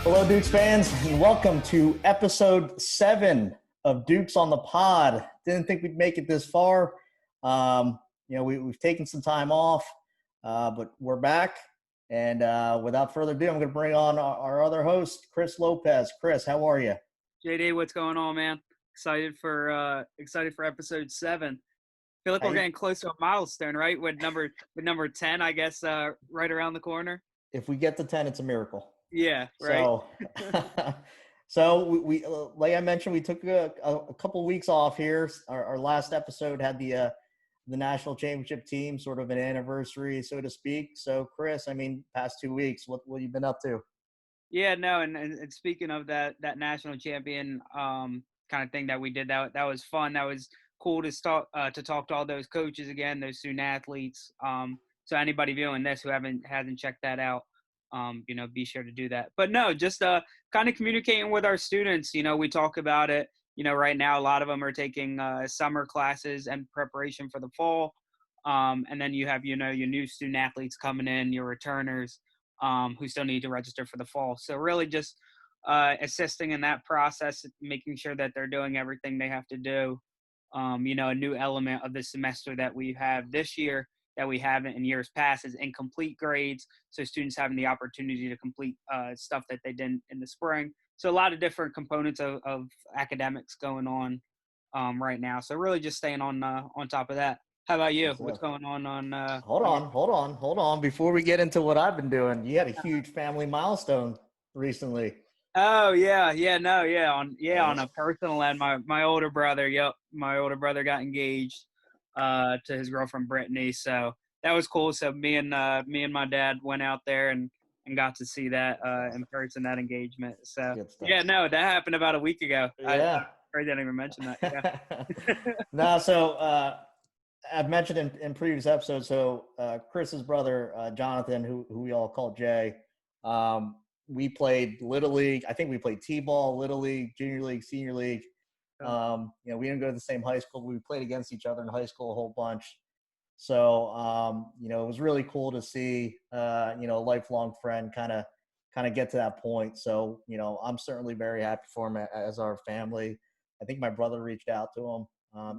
Hello, Dukes fans, and welcome to episode 7 of Dukes on the Pod. Didn't think we'd make it this far. We've taken some time off, but we're back. And without further ado, I'm going to bring on our other host, Chris Lopez. Chris, how are you? JD, what's going on, man? Excited for episode 7. Feel like we're getting close to a milestone, right? With number 10, I guess, right around the corner. If we get to 10, it's a miracle. Yeah, right. So we like I mentioned, we took a couple weeks off here. Our last episode had the national championship team, sort of an anniversary, so to speak. So, Chris, past 2 weeks, what have you been up to? Yeah, no, and speaking of that national champion kind of thing that we did, that was fun. That was cool to talk to all those coaches again, those student athletes. So anybody viewing this who hasn't checked that out, be sure to do that. But no, just kind of communicating with our students. We talk about it. Right now a lot of them are taking summer classes and preparation for the fall. And then you have, your new student athletes coming in, your returners who still need to register for the fall. So really just assisting in that process, making sure that they're doing everything they have to do. A new element of the semester that we have this year that we haven't in years past is incomplete grades. So students having the opportunity to complete stuff that they didn't in the spring. So a lot of different components of academics going on right now. So really just staying on top of that. How about you? What's going on? Hold on. Before we get into what I've been doing, you had a huge family milestone recently. Oh yeah. On a personal end, my older brother got engaged to his girlfriend Brittany, so that was cool. So me and my dad went out there and got to see that in person, that engagement. So yeah, no, that happened about a week ago. Yeah, I didn't even mention that. Yeah. No, so I've mentioned in previous episodes. So Chris's brother Jonathan, who we all call Jay, we played Little League. I think we played T-ball, Little League, Junior League, Senior League. We didn't go to the same high school, but we played against each other in high school a whole bunch. So, it was really cool to see, a lifelong friend kind of get to that point. So, I'm certainly very happy for him as our family. I think my brother reached out to him.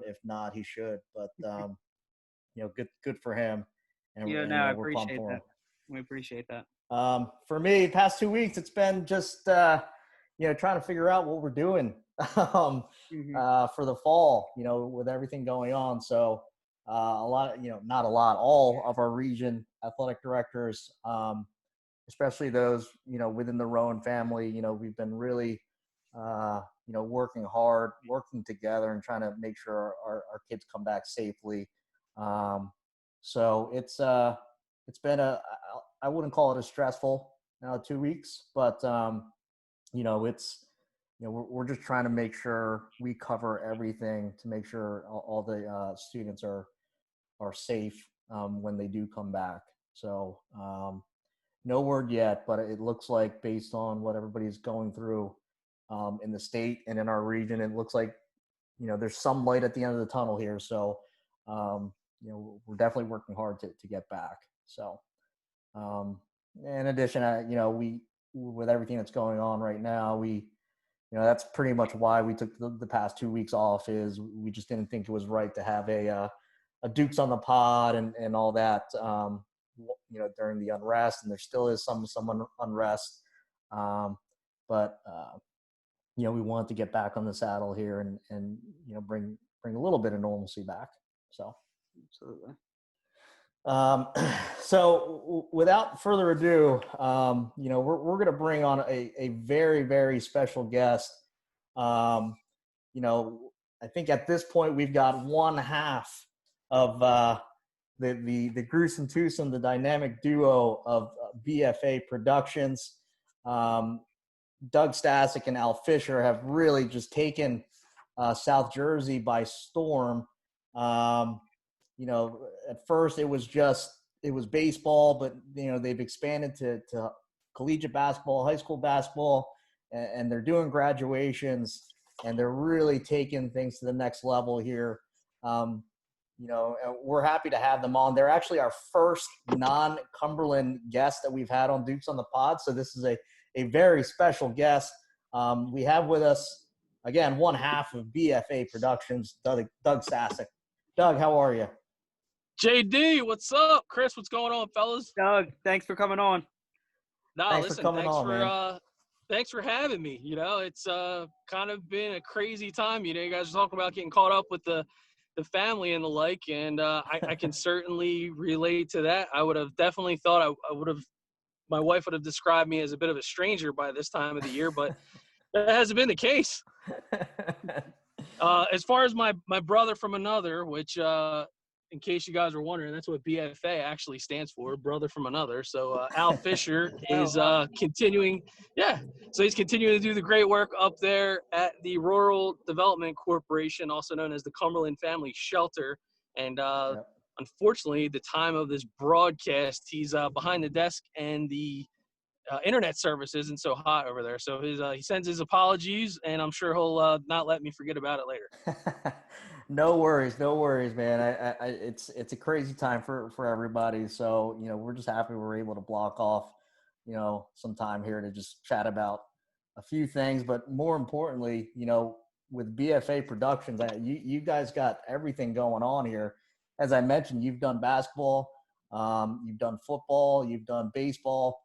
If not, he should, but, good for him. And, I appreciate that. We appreciate that. For me, past 2 weeks, it's been just, trying to figure out what we're doing for the fall, with everything going on. So all of our region athletic directors, especially those, within the Rowan family, we've been really, working hard, working together and trying to make sure our kids come back safely. So it's been I wouldn't call it a stressful 2 weeks, but we're just trying to make sure we cover everything to make sure all the students are safe when they do come back. So no word yet, but it looks like based on what everybody's going through in the state and in our region, it looks like, there's some light at the end of the tunnel here. So, we're definitely working hard to get back. So in addition, we, with everything that's going on right now, that's pretty much why we took the past 2 weeks off, is we just didn't think it was right to have a Dukes on the Pod and all that, during the unrest, and there still is some unrest. But we want to get back on the saddle here and bring a little bit of normalcy back. So absolutely. So without further ado, we're going to bring on a very, very special guest. I think at this point we've got one half of the gruesome twosome, the dynamic duo of BFA Productions. Doug Stasic and Al Fisher have really just taken South Jersey by storm. At first it was baseball, but they've expanded to collegiate basketball, high school basketball, and they're doing graduations, and they're really taking things to the next level here. we're happy to have them on. They're actually our first non-Cumberland guest that we've had on Dukes on the Pod. So this is a very special guest. We have with us, again, one half of BFA Productions, Doug Sasek. Doug, how are you? JD, what's up? Chris, what's going on, fellas? Doug, thanks for coming on. Thanks for having me. It's kind of been a crazy time. You guys are talking about getting caught up with the family and the like, and I can certainly relate to that. I would have definitely thought my wife would have described me as a bit of a stranger by this time of the year, but that hasn't been the case. As far as my brother from another, which in case you guys are wondering, that's what BFA actually stands for, brother from another. So Al Fisher is continuing. Yeah. So he's continuing to do the great work up there at the Rural Development Corporation, also known as the Cumberland Family Shelter. And unfortunately, the time of this broadcast, he's behind the desk and the internet service isn't so hot over there. So he sends his apologies, and I'm sure he'll not let me forget about it later. No worries, man. It's a crazy time for everybody. So, we're just happy we're able to block off, some time here to just chat about a few things. But more importantly, with BFA Productions, you guys got everything going on here. As I mentioned, you've done basketball, you've done football, you've done baseball.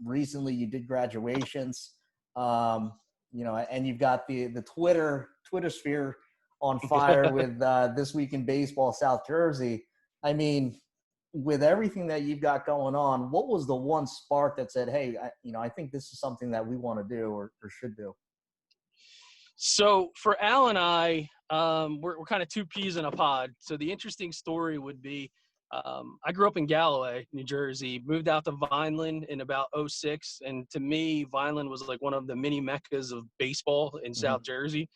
Recently you did graduations, and you've got the Twitter sphere on fire with This Week in Baseball South Jersey. I mean, with everything that you've got going on, what was the one spark that said, hey, I think this is something that we want to do or should do? So for Al and I, we're kind of two peas in a pod. So the interesting story would be, I grew up in Galloway, New Jersey, moved out to Vineland in about 2006. And to me, Vineland was like one of the mini meccas of baseball in South Jersey.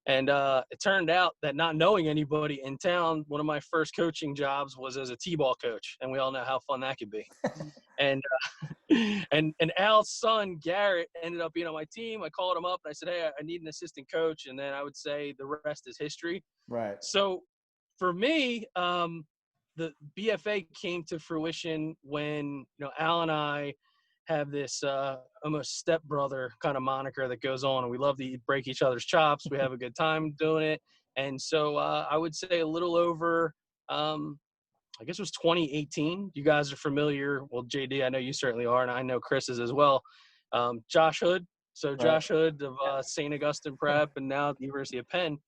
And it turned out that not knowing anybody in town, one of my first coaching jobs was as a T-ball coach. And we all know how fun that could be. And Al's son, Garrett, ended up being on my team. I called him up and I said, hey, I need an assistant coach. And then I would say the rest is history. Right. So for me, the BFA came to fruition when, Al and I have this almost stepbrother kind of moniker that goes on, and we love to break each other's chops. We have a good time doing it. And so I would say a little over, I guess it was 2018. You guys are familiar. Well, JD, I know you certainly are, and I know Chris is as well. Josh Hood. So Right. Josh Hood of St. Augustine Prep and now at the University of Penn.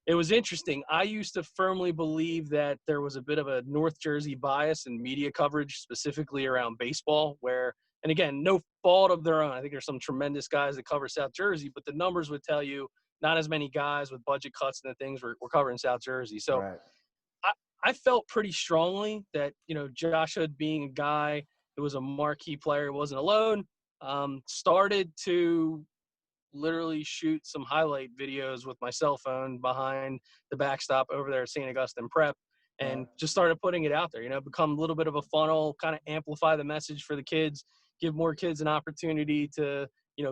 It was interesting. I used to firmly believe that there was a bit of a North Jersey bias in media coverage, specifically around baseball, where, and again, no fault of their own. I think there's some tremendous guys that cover South Jersey, but the numbers would tell you not as many guys with budget cuts and the things were covering South Jersey. So Right. I felt pretty strongly that, Josh Hood being a guy who was a marquee player, wasn't alone, started to literally shoot some highlight videos with my cell phone behind the backstop over there at St. Augustine Prep, and just started putting it out there, become a little bit of a funnel, kind of amplify the message for the kids, give more kids an opportunity to,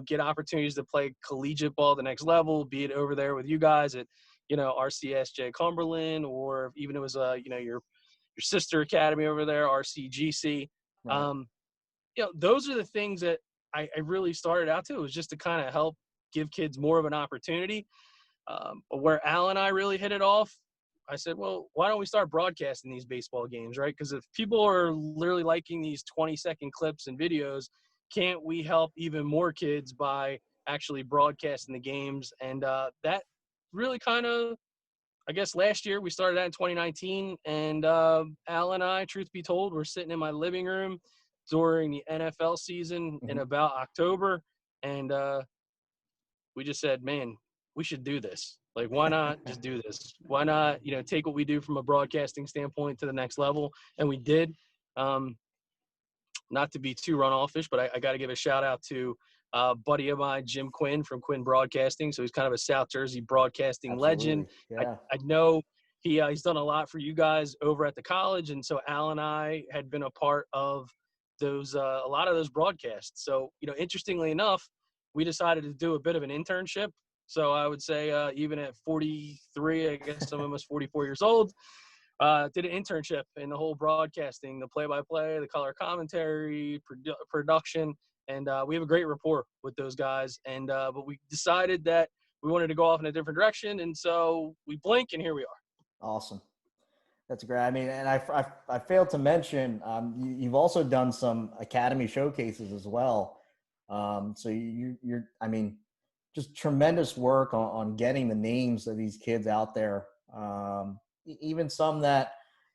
get opportunities to play collegiate ball at the next level, be it over there with you guys at, RCSJ Cumberland, or even it was, your sister academy over there, RCGC. Right. Those are the things that I really started out to. It was just to kind of help give kids more of an opportunity. But where Al and I really hit it off, I said, well, why don't we start broadcasting these baseball games, right? Because if people are literally liking these 20-second clips and videos, can't we help even more kids by actually broadcasting the games? And that really kind of, I guess last year, we started that in 2019. And Al and I, truth be told, were sitting in my living room during the NFL season in about October. And we just said, man, we should do this. Like, why not just do this? Why not, take what we do from a broadcasting standpoint to the next level? And we did. Not to be too runoffish, but I got to give a shout out to a buddy of mine, Jim Quinn from Quinn Broadcasting. So he's kind of a South Jersey broadcasting legend. Yeah. I know he's done a lot for you guys over at the college. And so Al and I had been a part of those, a lot of those broadcasts. So, interestingly enough, we decided to do a bit of an internship So I would say even at 43, I guess I'm almost 44 years old, did an internship in the whole broadcasting, the play-by-play, the color commentary, production, and we have a great rapport with those guys. And but we decided that we wanted to go off in a different direction, and so we blink, and here we are. Awesome. That's great. I mean, and I failed to mention, you've also done some academy showcases as well. So you're, I mean, just tremendous work on getting the names of these kids out there. Even some that,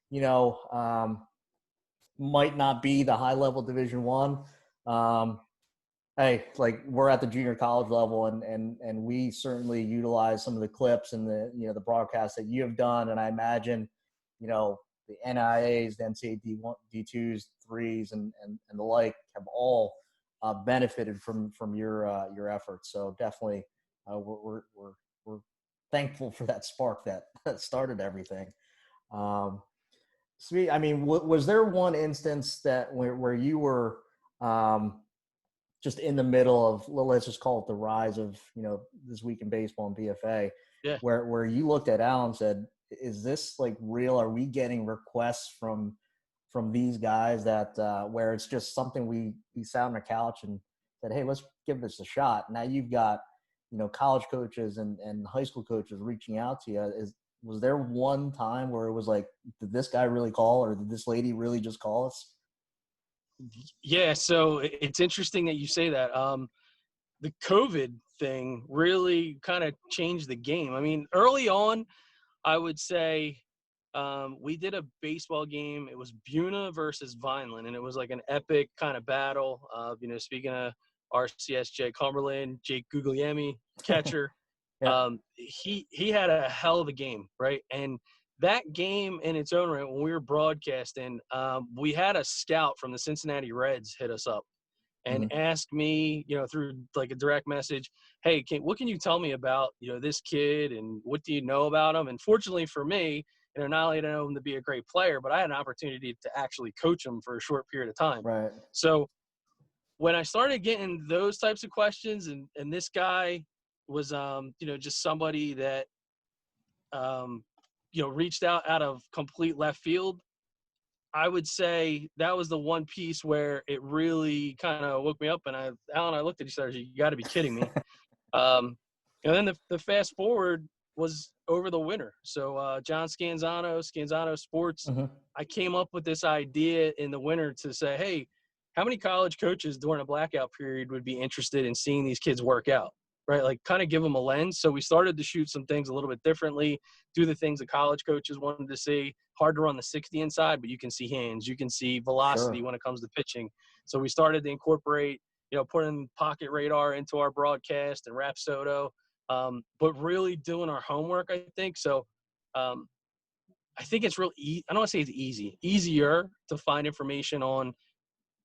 you know, might not be the high level Division I. Hey, like we're at the junior college level, and we certainly utilize some of the clips and the, you know, the broadcasts that you have done. And I imagine, you know, the NIAs, the NCAA D2s, threes, and the like have all benefited from your efforts. So definitely, we're thankful for that spark that started everything. Sweet. I mean, was there one instance that where you were just in the middle of, let's just call it the rise of, you know, This Week in Baseball and BFA, Yeah. where you looked at Al and said, is this like real? Are we getting requests from these guys that where it's just something we sat on the couch and said, hey, let's give this a shot. Now you've got, you know, college coaches and high school coaches reaching out to you. Was there one time where it was like, did this guy really call, or did this lady really just call us? Yeah, so it's interesting that you say that. The COVID thing really kind of changed the game. I mean, early on, I would say we did a baseball game. It was Buna versus Vineland, and it was like an epic kind of battle. You know, speaking of RCS, Jay Cumberland, Jake Guglielmi, catcher. Yeah. He had a hell of a game, right? And that game in its own right, when we were broadcasting, we had a scout from the Cincinnati Reds hit us up and ask me, you know, through like a direct message, hey, what can you tell me about, you know, this kid, and what do you know about him? And fortunately for me, you know, not only did I know him to be a great player, but I had an opportunity to actually coach him for a short period of time. Right. So when I started getting those types of questions, and this guy was, you know, just somebody that, you know, reached out of complete left field, I would say that was the one piece where it really kind of woke me up. And Al and I looked at each other, you got to be kidding me. And then the fast forward was over the winter. So John Scanzano Sports, I came up with this idea in the winter to say, hey, how many college coaches during a blackout period would be interested in seeing these kids work out? Right, like kind of give them a lens. So we started to shoot some things a little bit differently, do the things that college coaches wanted to see. Hard to run the 60 inside, but you can see hands, you can see velocity when it comes to pitching. So we started to incorporate, you know, putting pocket radar into our broadcast and Rapsodo, but really doing our homework, I think. So I think it's real I don't want to say it's easier to find information on,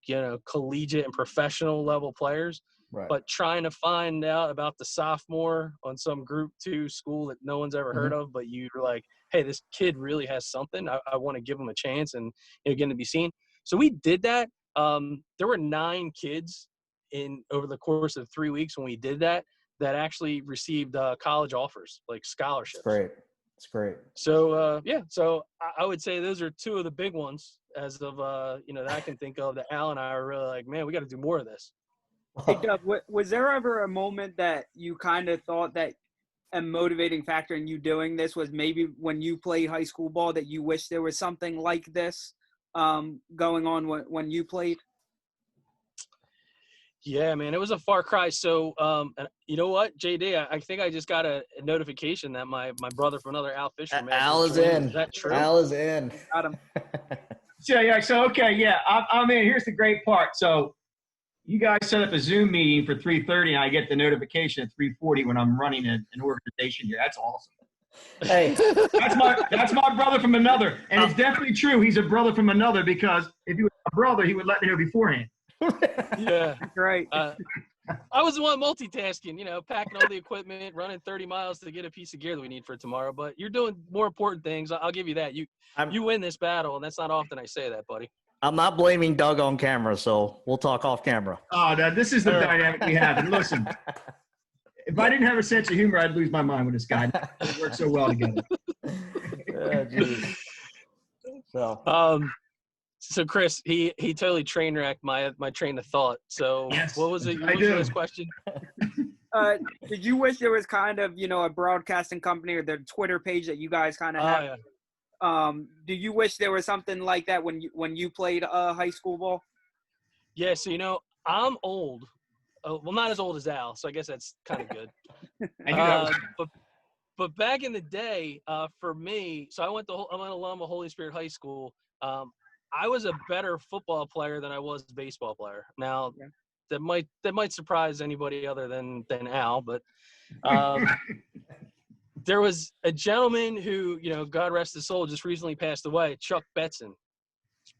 you know, collegiate and professional level players. Right. But trying to find out about the sophomore on some Group 2 school that no one's ever heard of, but you're like, hey, this kid really has something. I want to give him a chance and, you know, get him to be seen. So we did that. There were 9 kids over the course of 3 weeks when we did that actually received college offers, like scholarships. It's great. So, yeah, so I would say those are 2 of the big ones as of, you know, that I can think of, that Al and I are really like, man, we got to do more of this. Hey, Doug, was there ever a moment that you kind of thought that a motivating factor in you doing this was maybe when you played high school ball, that you wish there was something like this going on when you played? Yeah, man, it was a far cry. So, and you know what, JD, I think I just got a notification that my brother from another Al Fisher. Al is in. Is that true? Al is in. Got him. So okay, yeah, I'm in. Here's the great part. So you guys set up a Zoom meeting for 3:30, and I get the notification at 3:40 when I'm running an organization here. That's awesome. Hey, that's my brother from another, and it's definitely true. He's a brother from another, because if he was a brother, he would let me know beforehand. Yeah, right. I was the one multitasking, you know, packing all the equipment, running 30 miles to get a piece of gear that we need for tomorrow. But you're doing more important things. I'll give you that. You win this battle, and that's not often I say that, buddy. I'm not blaming Doug on camera, so we'll talk off camera. Oh, this is the dynamic we have. And listen, If I didn't have a sense of humor, I'd lose my mind with this guy. We work so well together. Geez. So Chris, he totally train wrecked my train of thought. So Yes, what was it? I What was do. your last question? Did you wish there was kind of, a broadcasting company or the Twitter page that you guys kind of Oh, have? yeah. Do you wish there was something like that when you played high school ball? Yeah, so I'm old. Well, not as old as Al, so I guess that's kind of good. I knew that was But back in the day, for me, so I'm an alum of Holy Spirit High School. I was a better football player than I was a baseball player. Now, Yeah. that might surprise anybody other than Al, but there was a gentleman who, God rest his soul, just recently passed away, Chuck Betson.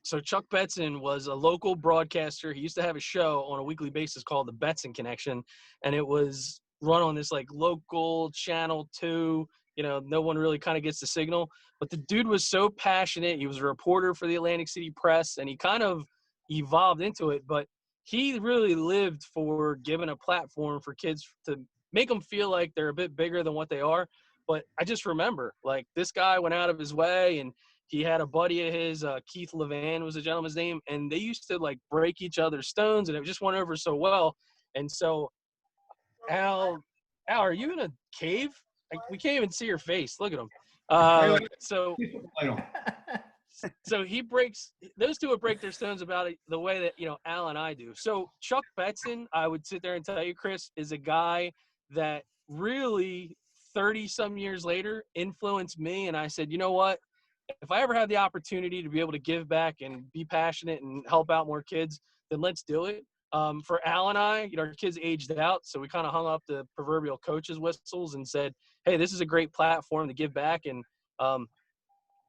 So Chuck Betson was a local broadcaster. He used to have a show on a weekly basis called The Betson Connection, and it was run on this like local channel 2. No one really kind of gets the signal, but the dude was so passionate. He was a reporter for the Atlantic City Press, and he kind of evolved into it, but he really lived for giving a platform for kids to make them feel like they're a bit bigger than what they are. But I just remember, like, this guy went out of his way, and he had a buddy of his, Keith Levan was the gentleman's name, and they used to, like, break each other's stones, and it just went over so well. And so, Al, are you in a cave? We can't even see your face. Look at him. So those two would break their stones about it the way that, Al and I do. So Chuck Betson, I would sit there and tell you, Chris, is a guy that really 30 some years later influenced me. And I said, you know what? If I ever have the opportunity to be able to give back and be passionate and help out more kids, then let's do it. For Al and I, our kids aged out, so we kind of hung up the proverbial coach's whistles and said, hey, this is a great platform to give back. And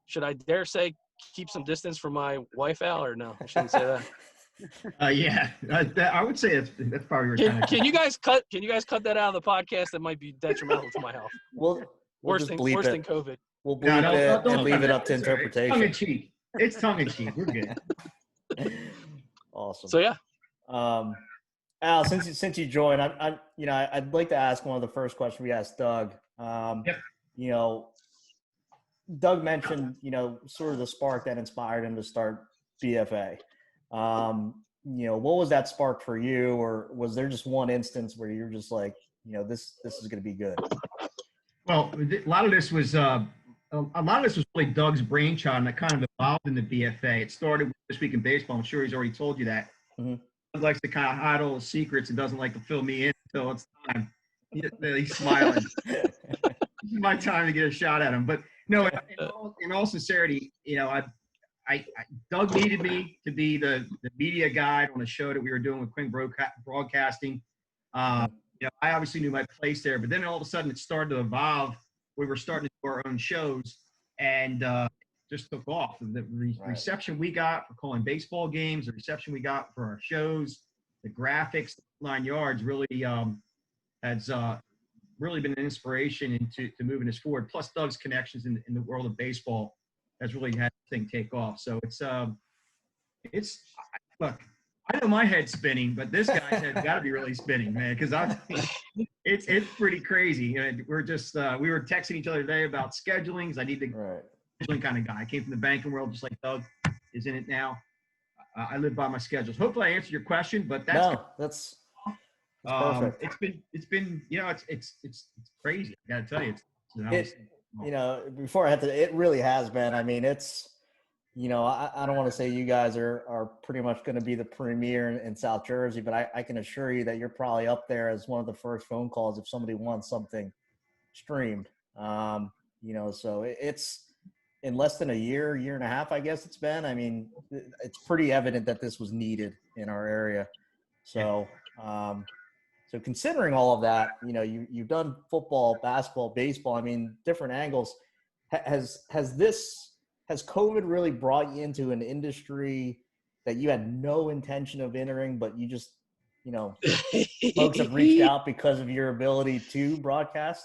should I dare say keep some distance from my wife, Al, or no? I shouldn't say that. yeah, I would say that's probably your Can you guys cut that out of the podcast? That might be detrimental to my health. We'll Worse just than bleep it. COVID. We'll bleep it don't and leave cut it that. up to It's all right. interpretation. Tongue in cheek. It's tongue in cheek. We're good. Awesome. So yeah. Al, since you joined, I'd like to ask one of the first questions we asked Doug. Yep. Doug mentioned, sort of the spark that inspired him to start BFA. What was that spark for you, or was there just one instance where you're just like, this is going to be good? Well, a lot of this was really Doug's brainchild, and that kind of evolved in the BFA. It started with This Week in Baseball. I'm sure he's already told you that. Mm-hmm. Doug likes to kind of hide all the secrets and doesn't like to fill me in until it's time. He's smiling. This is my time to get a shot at him. But no, in all sincerity, Doug needed me to be the media guide on a show that we were doing with Quinn Broadcasting. I obviously knew my place there, but then all of a sudden it started to evolve. We were starting to do our own shows, and just took off. The reception we got for calling baseball games, the reception we got for our shows, the graphics, 9 yards really has really been an inspiration into moving us forward. Plus Doug's connections in the world of baseball has really had the thing take off. So it's look, I know my head's spinning, but this guy's head's got to be really spinning, man, because it's pretty crazy. We're just we were texting each other today about schedulings. I need to scheduling kind of guy. I came from the banking world, just like Doug is in it now. I live by my schedules. Hopefully, I answered your question, but that's perfect. It's been it's crazy. I got to tell you, before I had to, it really has been. I mean, it's. I don't want to say you guys are pretty much going to be the premier in South Jersey, but I can assure you that you're probably up there as one of the first phone calls if somebody wants something streamed. So it's in less than a year and a half, I guess it's been. I mean, it's pretty evident that this was needed in our area. So, so considering all of that, you've done football, basketball, baseball. I mean, different angles. Has COVID really brought you into an industry that you had no intention of entering, but you just, folks have reached out because of your ability to broadcast?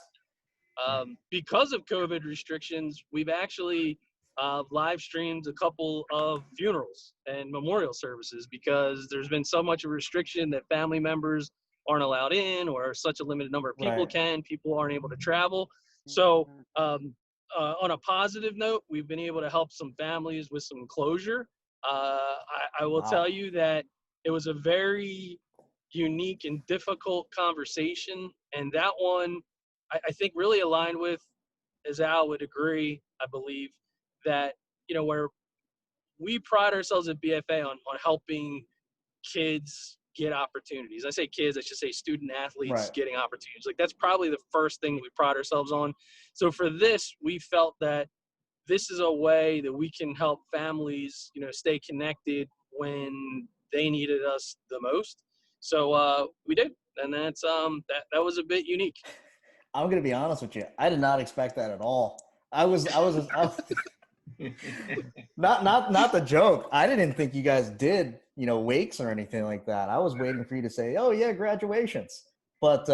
Because of COVID restrictions, we've actually live streamed a couple of funerals and memorial services because there's been so much of a restriction that family members aren't allowed in, or such a limited number of people Right. can. People aren't able to travel. So on a positive note, we've been able to help some families with some closure. I will Wow. tell you that it was a very unique and difficult conversation, and that one I think really aligned with, as Al would agree, I believe, that where we pride ourselves at BFA on helping kids get opportunities. I say kids, I should say student athletes Right. getting opportunities. Like, that's probably the first thing that we pride ourselves on. So for this, we felt that this is a way that we can help families, stay connected when they needed us the most. So we did, and that's that was a bit unique. I'm gonna be honest with you. I did not expect that at all. I was not the joke. I didn't think you guys did, wakes or anything like that. I was waiting for you to say, "Oh yeah, graduations." But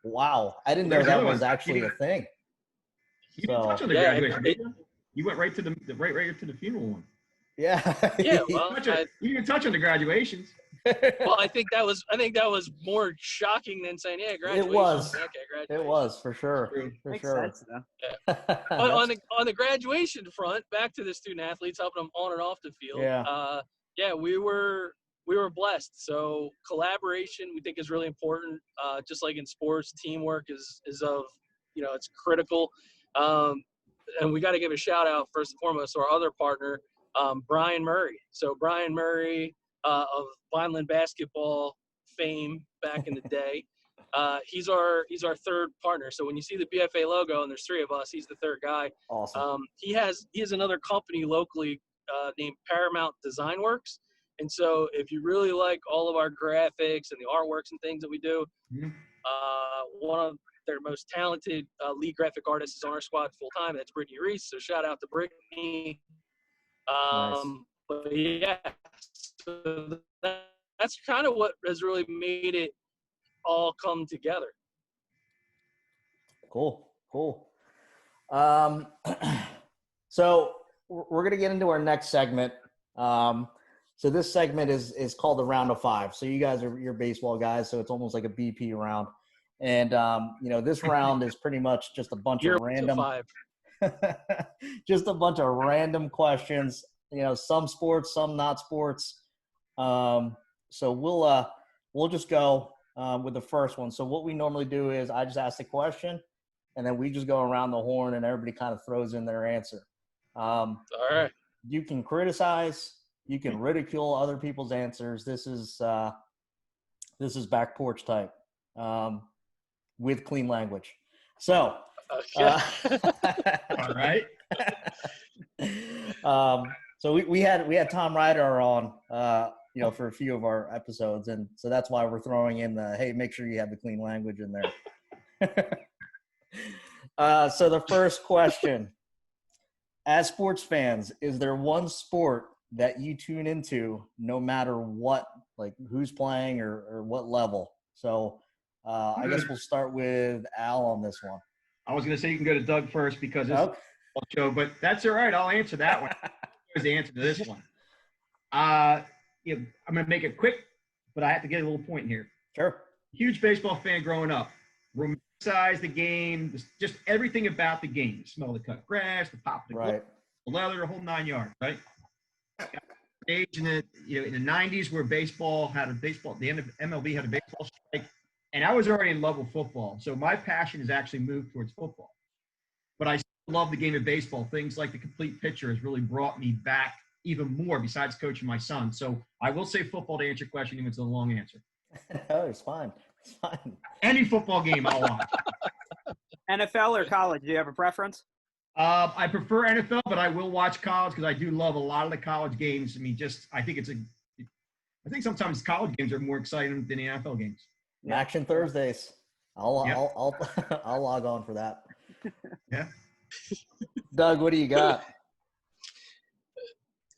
wow, I didn't know There's that another was one. actually a thing. You didn't touch on the Yeah, graduation. did you? You went right to the right to the funeral one. Yeah. Yeah, well, You didn't touch on the graduations. well, I think that was more shocking than saying, "Yeah, graduation." was. Okay, graduation. It was for sure. True. For Makes sure. sense though. But on the graduation front, back to the student athletes, helping them on and off the field. Yeah. We were blessed. So collaboration, we think, is really important. Just like in sports, teamwork is of it's critical. And we got to give a shout out first and foremost to our other partner, Brian Murray. So Brian Murray of Vineland basketball fame back in the day. He's our third partner. So when you see the BFA logo and there's three of us, he's the third guy. Awesome. He has another company locally named Paramount Design Works. And so if you really like all of our graphics and the artworks and things that we do, one of their most talented lead graphic artists is on our squad full time. That's Brittany Reese. So shout out to Brittany. Nice. But yeah, so that's kind of what has really made it all come together. Cool. So we're gonna get into our next segment. So this segment is called the Round of Five. So you guys are your baseball guys, so it's almost like a BP round. And this round is pretty much just a bunch of random, just a bunch of random questions. Some sports, some not sports. So we'll just go with the first one. So what we normally do is I just ask the question, and then we just go around the horn, and everybody kind of throws in their answer. All right. You can criticize, you can ridicule other people's answers. This is back porch type, with clean language. So, Okay. All right. So we had Tom Ryder on, for a few of our episodes, and so that's why we're throwing in the, hey, make sure you have the clean language in there. So the first question: as sports fans, is there one sport that you tune into no matter what, like who's playing or what level? So I guess we'll start with Al on this one. I was going to say you can go to Doug first because it's Okay. a show, but that's all right. I'll answer that one. Here's the answer to this one. I'm going to make it quick, but I have to get a little point here. Sure. Huge baseball fan growing up. Romanticize the game, just everything about the game. The smell of the cut grass, the pop of the glove, the leather, the whole 9 yards, right? Age in the in the 90s where baseball had the end of MLB had a baseball strike, and I was already in love with football. So my passion has actually moved towards football. But I still love the game of baseball. Things like the complete picture has really brought me back even more besides coaching my son. So I will say football to answer your question, even if it's a long answer. Oh, it's fine. It's fine. Any football game I'll watch. NFL or college? Do you have a preference? I prefer NFL, but I will watch college because I do love a lot of the college games. I mean, I think sometimes college games are more exciting than the NFL games. Action Thursdays. I'll log on for that. Yeah. Doug, what do you got?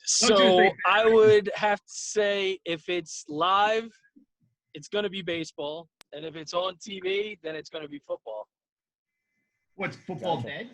So I would have to say, if it's live, it's going to be baseball, and if it's on TV, then it's going to be football. What's football Gotcha. dead?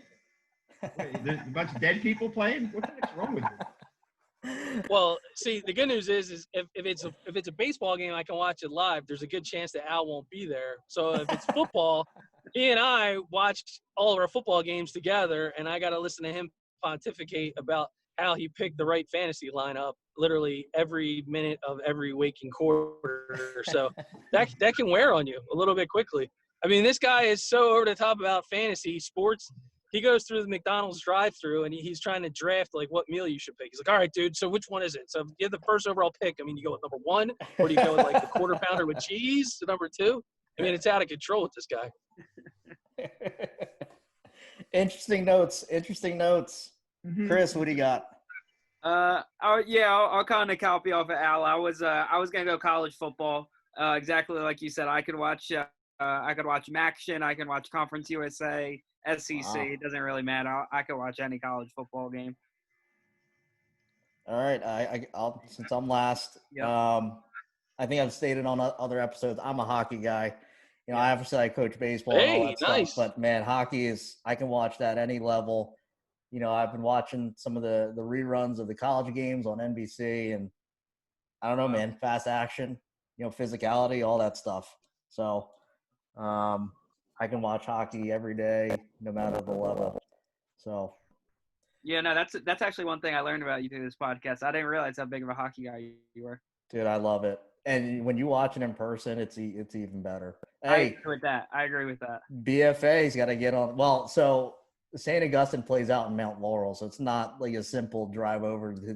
Wait, there's a bunch of dead people playing? What the heck's wrong with you? Well, see, the good news is if it's a baseball game, I can watch it live. There's a good chance that Al won't be there. So if it's football, he and I watch all of our football games together, and I got to listen to him pontificate about how he picked the right fantasy lineup literally every minute of every waking quarter. So that can wear on you a little bit quickly. I mean, this guy is so over the top about fantasy sports. He goes through the McDonald's drive-through and he's trying to draft like what meal you should pick. He's like, all right, dude, so which one is it? So if you have the first overall pick, I mean, you go with number 1, or do you go with like the quarter pounder with cheese to number 2? I mean, it's out of control with this guy. Interesting notes. Interesting notes. Chris, what do you got? I'll kind of copy off of Al. I was gonna go college football. Exactly like you said. I could watch Maction. I can watch Conference USA, SEC. Wow. It doesn't really matter. I can watch any college football game. All right, I'll since I'm last. Yep. I think I've stated on other episodes, I'm a hockey guy. You know, obviously I coach baseball and all Hey, that nice. stuff, but man, hockey is, I can watch that any level. You know, I've been watching some of the reruns of the college games on NBC, and I don't know, man, fast action, you know, physicality, all that stuff. So I can watch hockey every day, no matter the level. So Yeah, no, that's actually one thing I learned about you through this podcast. I didn't realize how big of a hockey guy you were. dude, I love it. And when you watch it in person, it's even better. I Hey, agree with that. BFA's got to get on. Well, so St. Augustine plays out in Mount Laurel, so it's not like a simple drive over to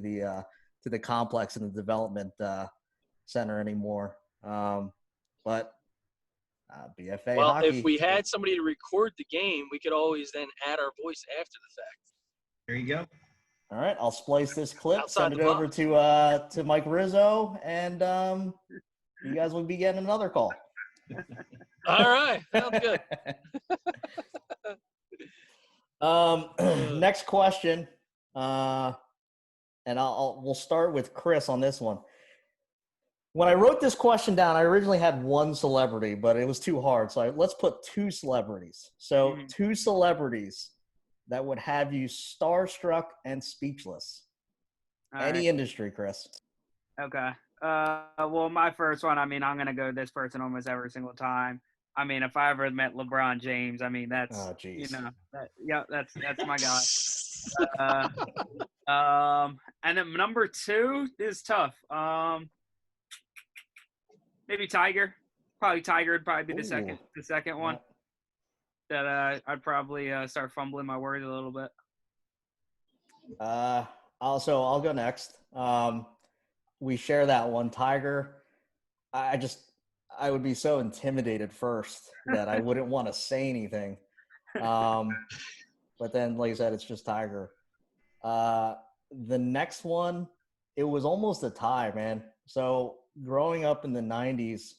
the complex and the development center anymore. But BFA Well, hockey. if we had somebody to record the game, we could always then add our voice after the fact. There you go. All right, I'll splice this clip, Outside send it the over box. to Mike Rizzo, and you guys will be getting another call. All right, sounds good. Next question, and we'll start with Chris on this one. When I wrote this question down, I originally had one celebrity, but it was too hard. So let's put 2 celebrities. So 2 celebrities that would have you starstruck and speechless. All Any right. industry, Chris. Okay. Well, my first one, I mean, I'm going to go this person almost every single time. I mean, if I ever met LeBron James, I mean, that's, Oh, geez. you know, that's my guy. And then number 2 is tough. Maybe Tiger. Probably Tiger would probably be Ooh. the second one that I'd probably start fumbling my words a little bit. I'll go next. We share that one, Tiger. I would be so intimidated first that I wouldn't want to say anything. But then, like I said, it's just Tiger. The next one, it was almost a tie, man. So growing up in the 90s,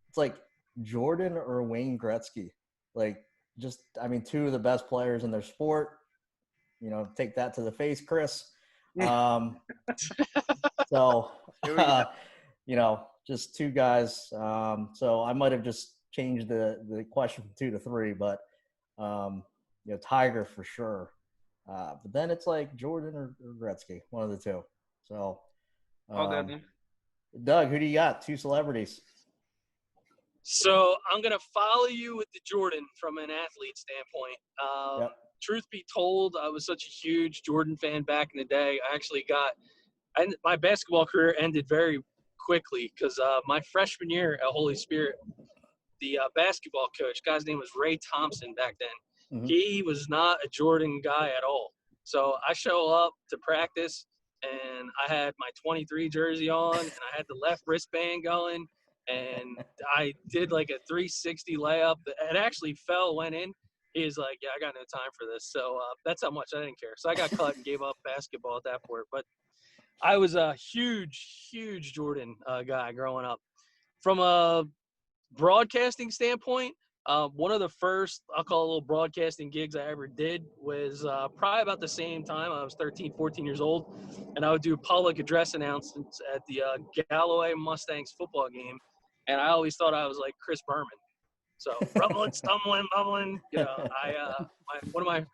it's like Jordan or Wayne Gretzky. Like, just, I mean, 2 of the best players in their sport. You know, take that to the face, Chris. So, you know, just 2 guys. So I might have just changed the question from 2 to 3, but, you know, Tiger for sure. But then it's like Jordan or Gretzky, one of the 2. So, All good, man. Doug, who do you got? 2 celebrities. So I'm going to follow you with the Jordan from an athlete standpoint. Yep. Truth be told, I was such a huge Jordan fan back in the day. My basketball career ended very quickly because my freshman year at Holy Spirit, the basketball coach, guy's name was Ray Thompson back then. Mhm. He was not a Jordan guy at all. So I show up to practice, and I had my 23 jersey on, and I had the left wristband going, and I did like a 360 layup. It actually went in. He was like, yeah, I got no time for this. So that's how much I didn't care. So I got cut and gave up basketball at that point. But I was a huge, huge Jordan guy growing up. From a broadcasting standpoint, one of the first, I'll call it little broadcasting gigs I ever did was probably about the same time. I was 13, 14 years old, and I would do public address announcements at the Galloway Mustangs football game, and I always thought I was like Chris Berman. So rumbling, stumbling, bubbling. You know, one of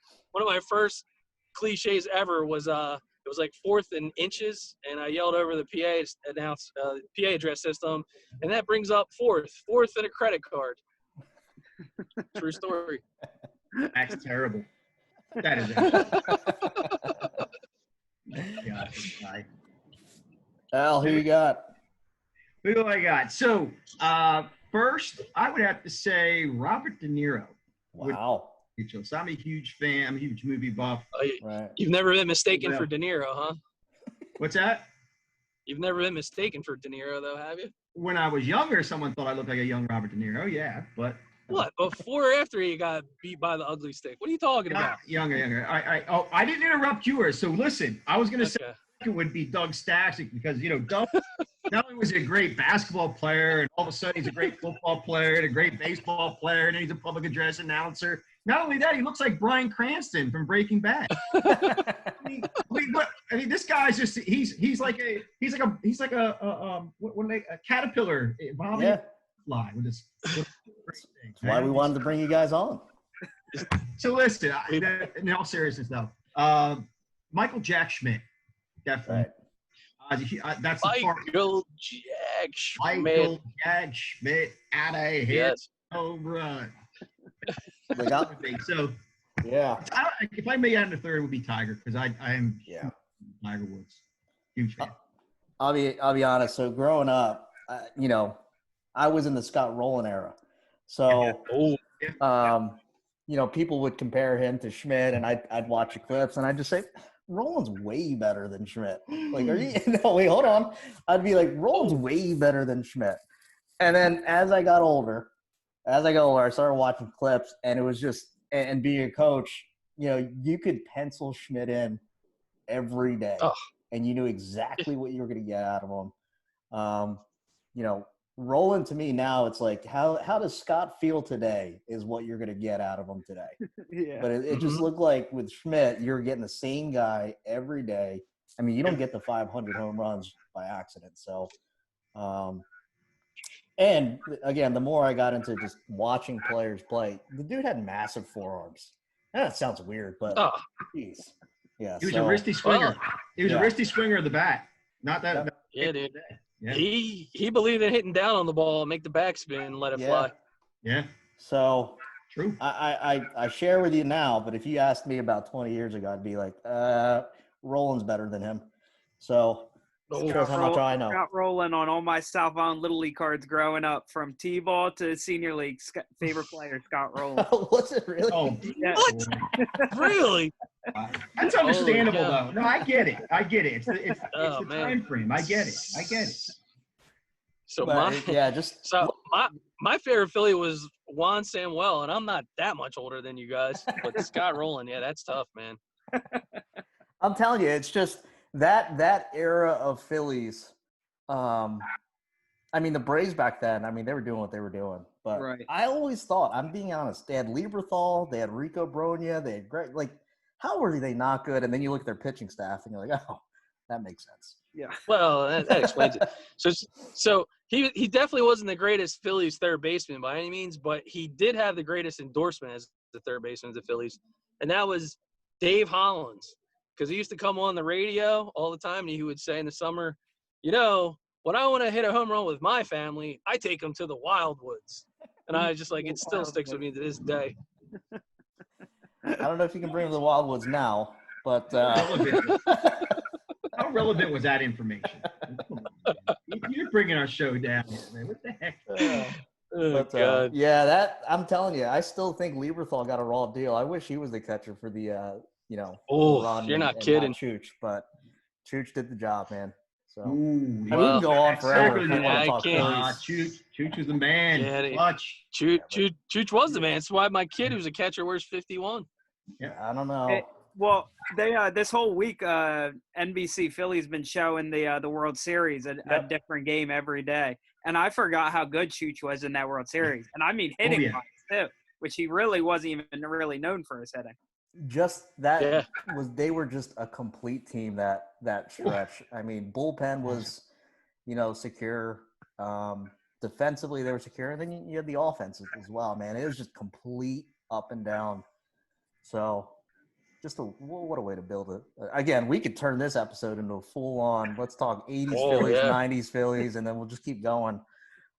my first cliches ever was it was like 4th in inches, and I yelled over the PA PA address system, and that brings up 4th in a credit card. True story. That's terrible. That is gosh, Al, who you got? who do I got? So first, I would have to say Robert De Niro. Wow. So I'm a huge fan. I'm a huge movie buff. Right. You've never been mistaken for De Niro, huh? What's that? You've never been mistaken for De Niro, though, have you? When I was younger, someone thought I looked like a young Robert De Niro. Yeah, but What? Before or after you got beat by the ugly stick? What are you talking about? younger. I didn't interrupt yours. So listen, I was going to say Okay. it would be Doug Stasic because Doug not only was he a great basketball player, and all of a sudden he's a great football player and a great baseball player, and he's a public address announcer. Not only that, he looks like Bryan Cranston from Breaking Bad. This guy's just—he's like a caterpillar evolving Yeah. fly with this. That's why we wanted to bring you guys on. So listen, in all seriousness though, Michael Jack Schmidt, definitely. Right. That's the part. Michael Jack Schmidt. Michael Jack Schmidt out of here. Yes. Home run. Like, So yeah. if I may add in a third, it would be Tiger because I am Yeah. Tiger Woods, huge fan. I'll be honest. So growing up, I was in the Scott Rowland era. So, people would compare him to Schmidt, and I'd watch the clips, and I'd just say, Rowland's way better than Schmidt. Like, are you? No, wait, hold on. I'd be like, Rowland's way better than Schmidt. And then as I got older, I started watching clips, and it was just, and being a coach, you could pencil Schmidt in every day, and you knew exactly what you were going to get out of him. Rowland, to me now, it's like, how does Scott feel today is what you're going to get out of him today. Yeah. But it just looked like with Schmidt, you're getting the same guy every day. I mean, you don't get the 500 home runs by accident. So, and again, the more I got into just watching players play, the dude had massive forearms. That sounds weird, but geez. Yeah. He was a wristy swinger. He was a wristy swinger of the bat. Not that. Yeah, dude. Yeah. He believed in hitting down on the ball, make the backspin, and let it fly. Yeah. So True. I share with you now, but if you asked me about 20 years ago, I'd be like, Rowland's better than him. So shows how much I know. Scott Rowland on all my Southbound Little League cards growing up, from T-ball to senior league. Favorite player, Scott Rowland. Was it really? Oh, Yeah. What? Really? that's understandable Oh, yeah. though. No, I get it. It's the Oh, man. time frame. I get it. So But, my favorite Philly was Juan Samuel, and I'm not that much older than you guys, but Scott Rowland, yeah, that's tough, man. I'm telling you, it's just that era of Phillies. The Braves back then, they were doing what they were doing. But Right. I always thought, I'm being honest, they had Lieberthal, they had Rico Bronya, they had Greg. Like, how were they not good? And then you look at their pitching staff, and you're like, oh, that makes sense. Yeah. Well, that explains it. So he definitely wasn't the greatest Phillies third baseman by any means, but he did have the greatest endorsement as the third baseman of the Phillies, and that was Dave Hollins, because he used to come on the radio all the time, and he would say in the summer, when I want to hit a home run with my family, I take them to the Wildwoods. And I just it still sticks with me to this day. I don't know if you can bring them to the Wildwoods now, but How relevant was that information? You're bringing our show down here, man. What the heck? But, God. I'm telling you, I still think Lieberthal got a raw deal. I wish he was the catcher for the, Oh, you're not kidding. Chooch, but Chooch did the job, man. So Ooh, we can go on forever if we want to I talk can't. Phillies. Chooch was the man. Yeah, Clutch. Chooch was the man. That's why my kid who's a catcher wears 51. I don't know. Hey, well, they this whole week, NBC Philly's been showing the World Series, a different game every day, and I forgot how good Chooch was in that World Series, and hitting wise too, which he really wasn't even really known for his hitting. Just that they were just a complete team that stretch. Bullpen was, secure. Defensively, they were secure, and then you had the offense as well, man. It was just complete up and down. So, just what a way to build it. Again, we could turn this episode into a full-on. Let's talk 80s Phillies, yeah. 90s Phillies, and then we'll just keep going.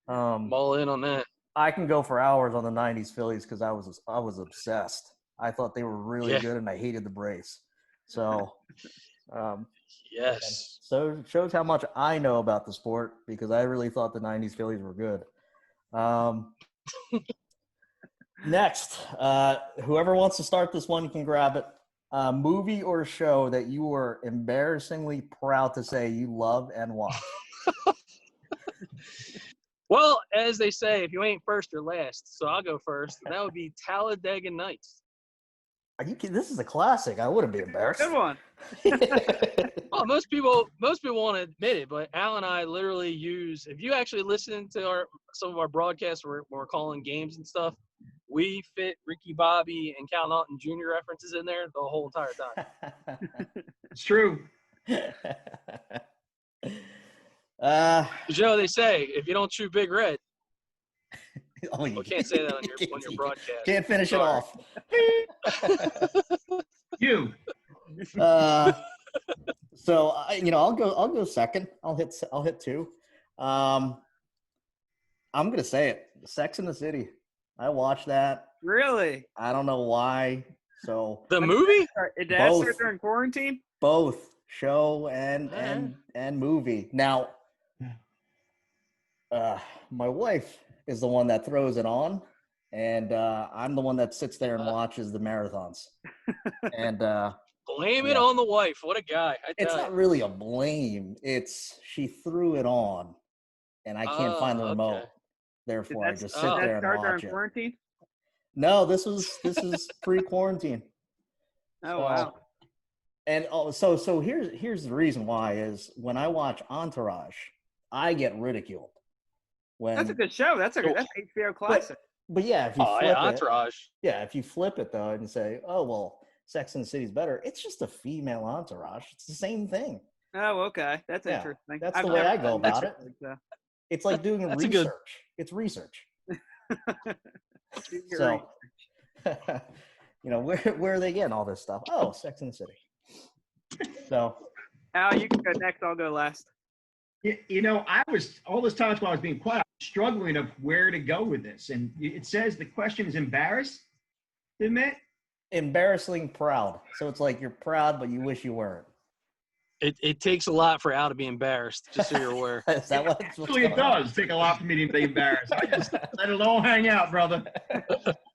I'm all in on that. I can go for hours on the 90s Phillies because I was obsessed. I thought they were really good, and I hated the Braves. So, Yes. so it shows how much I know about the sport because I really thought the 90s Phillies were good. Next, whoever wants to start this one can grab it. Movie or show that you were embarrassingly proud to say you love and watch. Well, as they say, if you ain't first, you're last. So I'll go first. And that would be Talladega Nights. Are you kidding? This is a classic. I wouldn't be embarrassed. Good one. Well, most people won't admit it, but Al and I literally use. If you actually listen to some of our broadcasts where we're calling games and stuff, we fit Ricky Bobby and Cal Naughton Jr. references in there the whole entire time. It's true. Joe, they say if you don't chew Big Red, you can't say that on your broadcast. Can't finish Sorry. it off. You. So I'll go second. I'll hit two. I'm gonna say it. Sex in the City. I watched that. Really? I don't know why. So The movie? Did that Both. start during quarantine? both show and movie. Now, my wife is the one that throws it on, and I'm the one that sits there and watches the marathons. And Blame it on the wife. What a guy. it's not really a blame. It's she threw it on, and I can't find the remote. Okay. Therefore, I just sit Did there that start and during watch it. quarantine? No, this is pre-quarantine. Oh, wow. And so here's the reason why is when I watch Entourage, I get ridiculed. That's a good show. That's HBO classic. But yeah, if you flip it, Entourage. yeah, if you flip it though and say, oh well, Sex and the City's better, it's just a female entourage. It's the same thing. Oh, okay. That's Yeah, interesting. that's I've the way never I go done that about it. like that. It's like doing That's a research. good- It's research. Do your So, research. where are they getting all this stuff? Oh, Sex and the City. So, Al, you can go next. I'll go last. I was all this time while I was being quiet, I was struggling of where to go with this. And it says the question is embarrassed to admit. embarrassingly proud. So it's like you're proud, but you wish you weren't. It takes a lot for Al to be embarrassed, just so you're aware. Is that what's Actually, it going on? does take a lot for me to be embarrassed. I just let it all hang out, brother.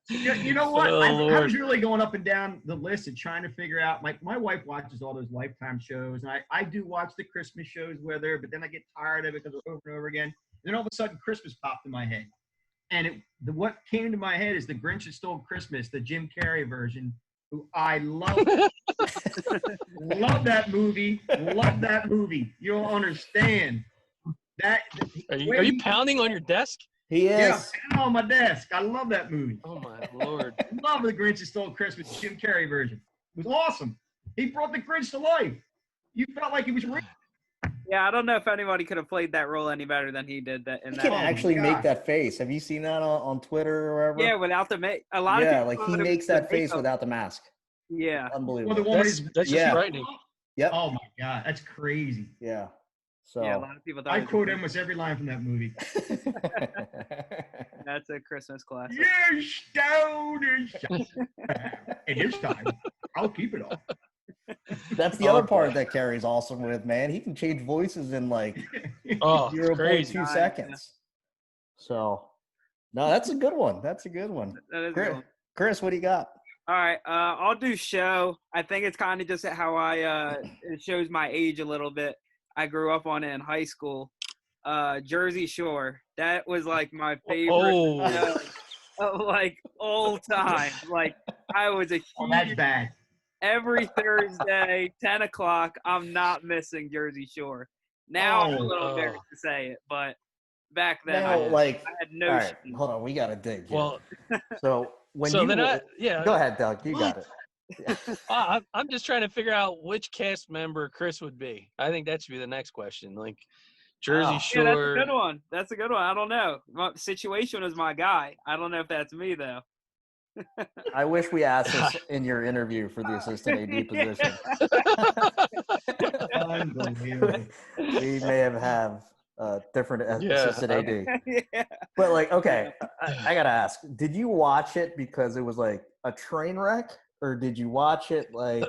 You know what? Oh, I Lord. was really going up and down the list and trying to figure out. My wife watches all those Lifetime shows, and I do watch the Christmas shows with her, but then I get tired of it because over and over again. And then all of a sudden, Christmas popped in my head. And what came to my head is The Grinch Who Stole Christmas, the Jim Carrey version, who I love. Love that movie. Love that movie. You don't understand. That. Are you pounding on your desk? He is. Yeah, I'm on my desk. I love that movie. Oh my Lord! Love The Grinch Who Stole Christmas, Jim Carrey version. It was awesome. He brought the Grinch to life. You felt like he was real. Yeah, I don't know if anybody could have played that role any better than he did that. In He that can movie. actually God. make that face. Have you seen that on Twitter or wherever? Yeah, without the a lot of Yeah, people like he thought it makes was the that face makeup. without the mask. Yeah. Unbelievable. Well, the woman That's is. just Yeah. frightening. Yep. Oh my God, that's crazy. Yeah. So Yeah, a lot of people thought I it was quote a- almost every line from that movie. That's a Christmas classic. You're stoned. And this time, I'll keep it all. That's the other part that Carrie's awesome with, man. He can change voices in like Oh, it's 0.2 crazy. seconds. So, no, that's a good one. That's a good one. That is a good Chris, one. Chris, what do you got? All right, I'll do show. I think it's kind of just how it shows my age a little bit. I grew up on it in high school. Jersey Shore. That was like my favorite Oh. show of like all time. Like I was a Oh, that's huge, bad. every Thursday, 10 o'clock, I'm not missing Jersey Shore. Now I'm a little Oh. embarrassed to say it, but back then Now, I like, had no all right, shame. hold on. We got to dig. Here. Well, so when so you then go ahead, Doug. You got it. I'm just trying to figure out which cast member Chris would be. I think that should be the next question. Like Jersey Oh. Shore. Yeah, that's a good one. That's a good one. I don't know. My Situation was my guy. I don't know if that's me though. I wish we asked this in your interview for the assistant AD position. Unbelievable. We may have a different Yeah, assistant AD. Yeah. But like, okay, I gotta ask: did you watch it because it was like a train wreck, or did you watch it like,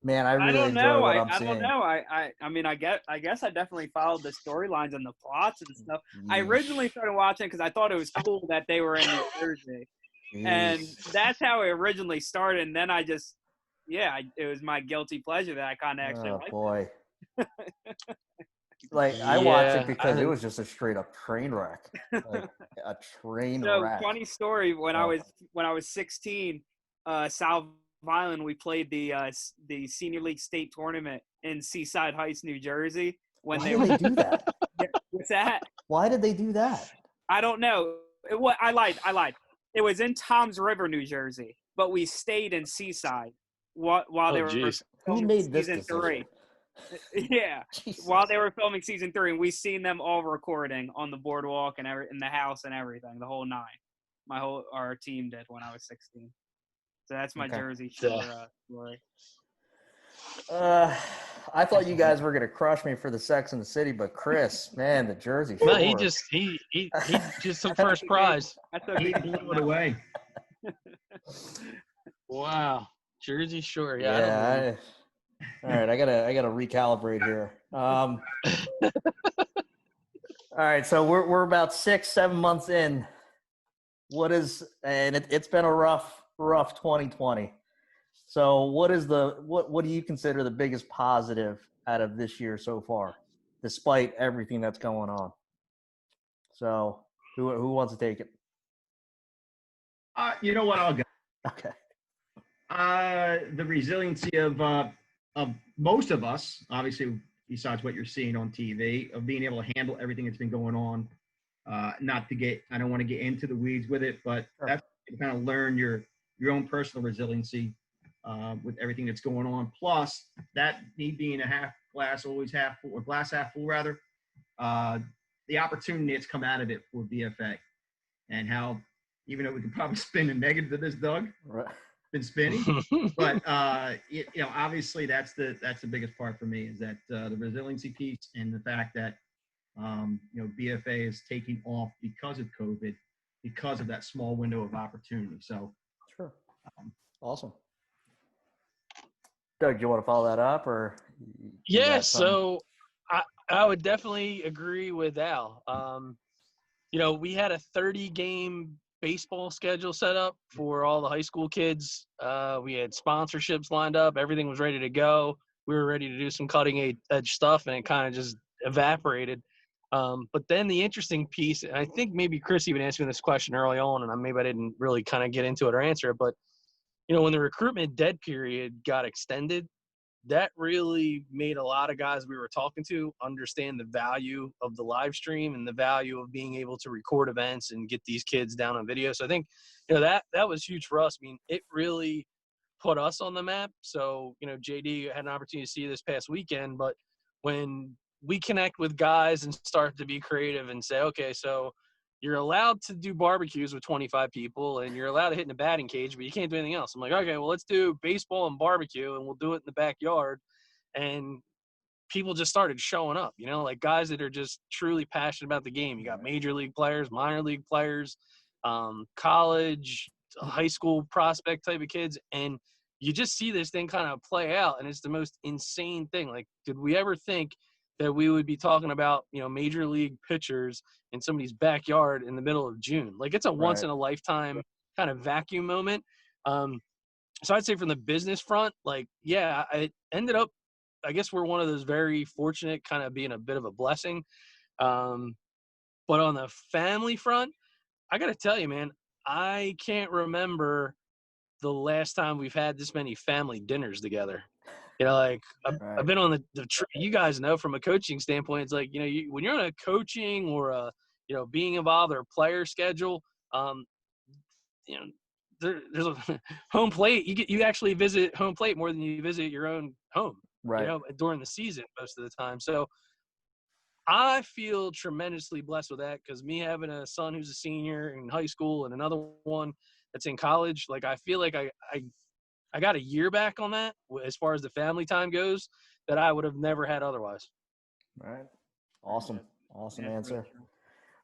man, I I really don't enjoy know. what I I'm don't seeing? know. I mean, I guess I definitely followed the storylines and the plots and stuff. I Yeesh. originally started watching because I thought it was cool that they were in New Jersey, and Yeesh. that's how it originally started. And then I just, it was my guilty pleasure that I kind of actually Oh liked. boy. Like I watched it Yeah, because it was just a straight up train wreck, like a train So wreck. funny story. When Oh. I was 16, South Island, we played the Senior League State Tournament in Seaside Heights, New Jersey. When Why they did were, they do that? what's that? Why did they do that? I don't know. I lied. It was in Toms River, New Jersey, but we stayed in Seaside while they Oh, were geez. Who filming made this season decision? 3. Yeah, Jesus. while they were filming season 3, and we seen them all recording on the boardwalk and in the house and everything, the whole 9. Our team did when I was 16. So that's my Okay. Jersey Shore story. I thought you guys were gonna crush me for the Sex and the City, but Chris, man, the Jersey Shore. No, he just took first prize. That's okay. He blew it away. Wow, Jersey Shore. Yeah. Yeah. All right, I gotta recalibrate here. All right, so we're about 6-7 months in. It's been a rough 2020. So what do you consider the biggest positive out of this year so far, despite everything that's going on? So who wants to take it? You know what? I'll go. Okay. The resiliency of most of us, obviously, besides what you're seeing on TV, of being able to handle everything that's been going on. I don't want to get into the weeds with it, but Sure. that's to kind of learn your own personal resiliency with everything that's going on. Plus, that me being a half glass, always half full, or glass half full rather, the opportunity that's come out of it for BFA, and how, even though we can probably spin a negative to this, Doug, Right. been spinning, but obviously that's the biggest part for me, is that the resiliency piece, and the fact that BFA is taking off because of COVID, because of that small window of opportunity. So Sure. Awesome. Doug, do you want to follow that up, or? you Yeah, got something? so I would definitely agree with Al. We had a 30-game baseball schedule set up for all the high school kids. We had sponsorships lined up. Everything was ready to go. We were ready to do some cutting edge stuff, and it kind of just evaporated. But then the interesting piece, and I think maybe Chris even asked me this question early on, and maybe I didn't really kind of get into it or answer it, but when the recruitment dead period got extended, that really made a lot of guys we were talking to understand the value of the live stream and the value of being able to record events and get these kids down on video. So I think, that was huge for us. I mean, it really put us on the map. So, JD had an opportunity to see this past weekend, but when we connect with guys and start to be creative and say, okay, so you're allowed to do barbecues with 25 people and you're allowed to hit in the batting cage, but you can't do anything else. I'm like, okay, well, let's do baseball and barbecue, and we'll do it in the backyard. And people just started showing up, like guys that are just truly passionate about the game. You got major league players, minor league players, college, high school prospect type of kids. And you just see this thing kind of play out, and it's the most insane thing. Like, did we ever think that we would be talking about, major league pitchers in somebody's backyard in the middle of June? Like, it's a once in a lifetime kind of vacuum moment. So I'd say from the business front, like, yeah, it ended up, I guess we're one of those very fortunate, kind of being a bit of a blessing. But on the family front, I got to tell you, man, I can't remember the last time we've had this many family dinners together. I've been on you guys know, from a coaching standpoint, it's like, when you're on a coaching or being involved or a player schedule, there's a home plate. You actually visit home plate more than you visit your own home, Right. during the season most of the time. So I feel tremendously blessed with that, because me having a son who's a senior in high school and another one that's in college. Like, I feel like I got a year back on that as far as the family time goes that I would have never had otherwise. All right. Awesome. Awesome Yeah, answer.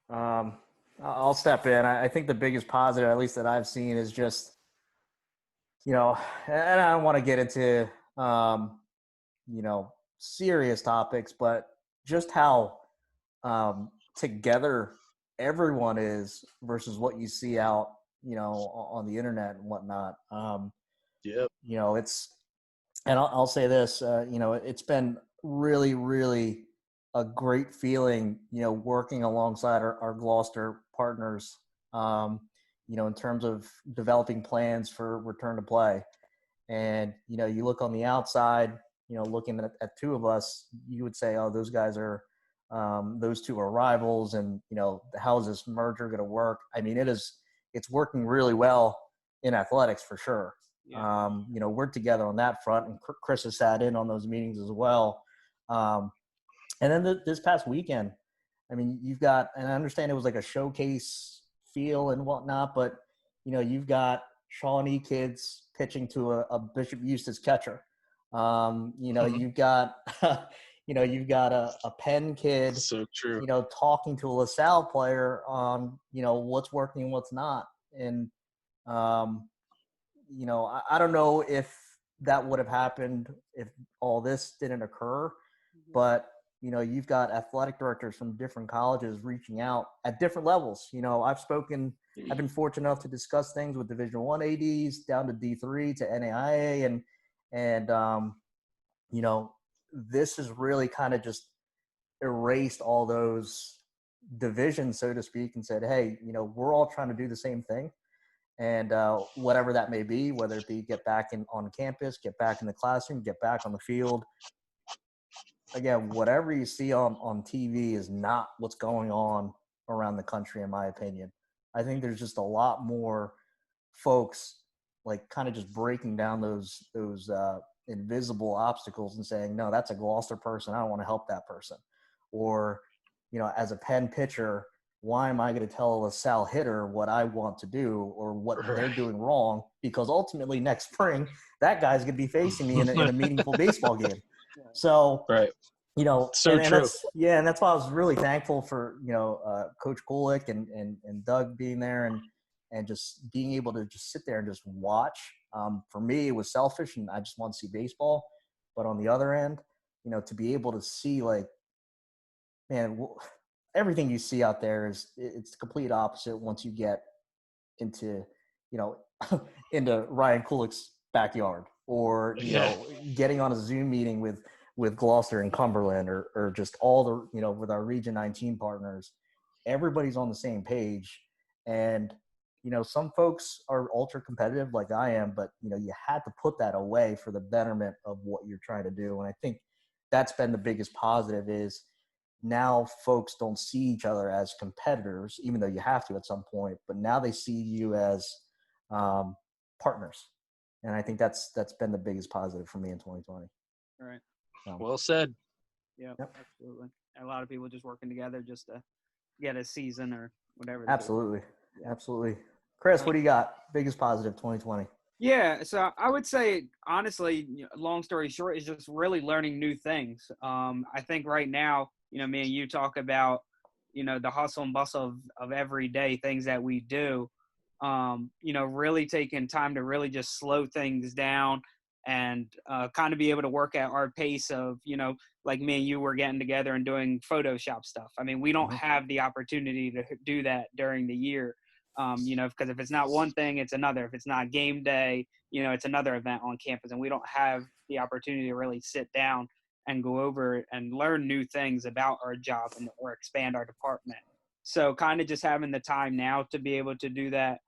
I'll step in. I think the biggest positive, at least that I've seen, is just, you know, and I don't want to get into, you know, serious topics, but just how together everyone is versus what you see out, you know, on the internet and whatnot. Yep. You know, and I'll say this, you know, it's been really, really a great feeling, you know, working alongside our Gloucester partners, you know, in terms of developing plans for return to play. And, you know, you look on the outside, you know, looking at two of us, you would say, oh, those guys are, those two are rivals. And, you know, how is this merger going to work? I mean, it's working really well in athletics for sure. Yeah. You know, we're together on that front, and Chris has sat in on those meetings as well. And then this past weekend, I mean, you've got, and I understand it was like a showcase feel and whatnot, but, you know, you've got Shawnee kids pitching to a Bishop Eustace catcher. You know, you've got, you know, you've got a Penn kid, So true. you know, talking to a LaSalle player on, you know, what's working and what's not. And, you know, I don't know if that would have happened if all this didn't occur, but, you know, you've got athletic directors from different colleges reaching out at different levels. You know, I've been fortunate enough to discuss things with Division I ADs down to D3 to NAIA, and you know, this has really kind of just erased all those divisions, so to speak, and said, hey, you know, we're all trying to do the same thing. And whatever that may be, whether it be get back on campus, get back in the classroom, get back on the field. Again, whatever you see on TV is not what's going on around the country, in my opinion. I think there's just a lot more folks like kind of just breaking down those invisible obstacles and saying, no, that's a Gloucester person. I don't want to help that person. Or, you know, as a Penn pitcher, why am I going to tell a LaSalle hitter what I want to do or what they're doing wrong? Because ultimately next spring, that guy's going to be facing me in a meaningful baseball game. So, Right. you know, So and true. that's why I was really thankful for, you know, Coach Kulik and Doug being there and just being able to just sit there and just watch. For me, it was selfish and I just want to see baseball. But on the other end, you know, to be able to see like, man, everything you see out there it's the complete opposite once you get into, you know, into Ryan Kulik's backyard or, you know, getting on a Zoom meeting with Gloucester and Cumberland or just all the, you know, with our Region 19 partners, everybody's on the same page. And, you know, some folks are ultra competitive like I am, but, you know, you had to put that away for the betterment of what you're trying to do. And I think that's been the biggest positive is now folks don't see each other as competitors, even though you have to at some point, but now they see you as partners. And I think that's been the biggest positive for me in 2020. Right. So, Well said. Yeah, Yep. absolutely. And a lot of people just working together just to get a season or whatever. absolutely. Absolutely. Chris, what do you got? Biggest positive 2020? Yeah, so I would say honestly, long story short, is just really learning new things. I think right now, you know, me and you talk about, you know, the hustle and bustle of everyday things that we do. You know, really taking time to really just slow things down and kind of be able to work at our pace of, you know, like me and you were getting together and doing Photoshop stuff. I mean, we don't have the opportunity to do that during the year. You know, because if it's not one thing, it's another. If it's not game day, you know, it's another event on campus, and we don't have the opportunity to really sit down and go over and learn new things about our job and or expand our department. So kind of just having the time now to be able to do that,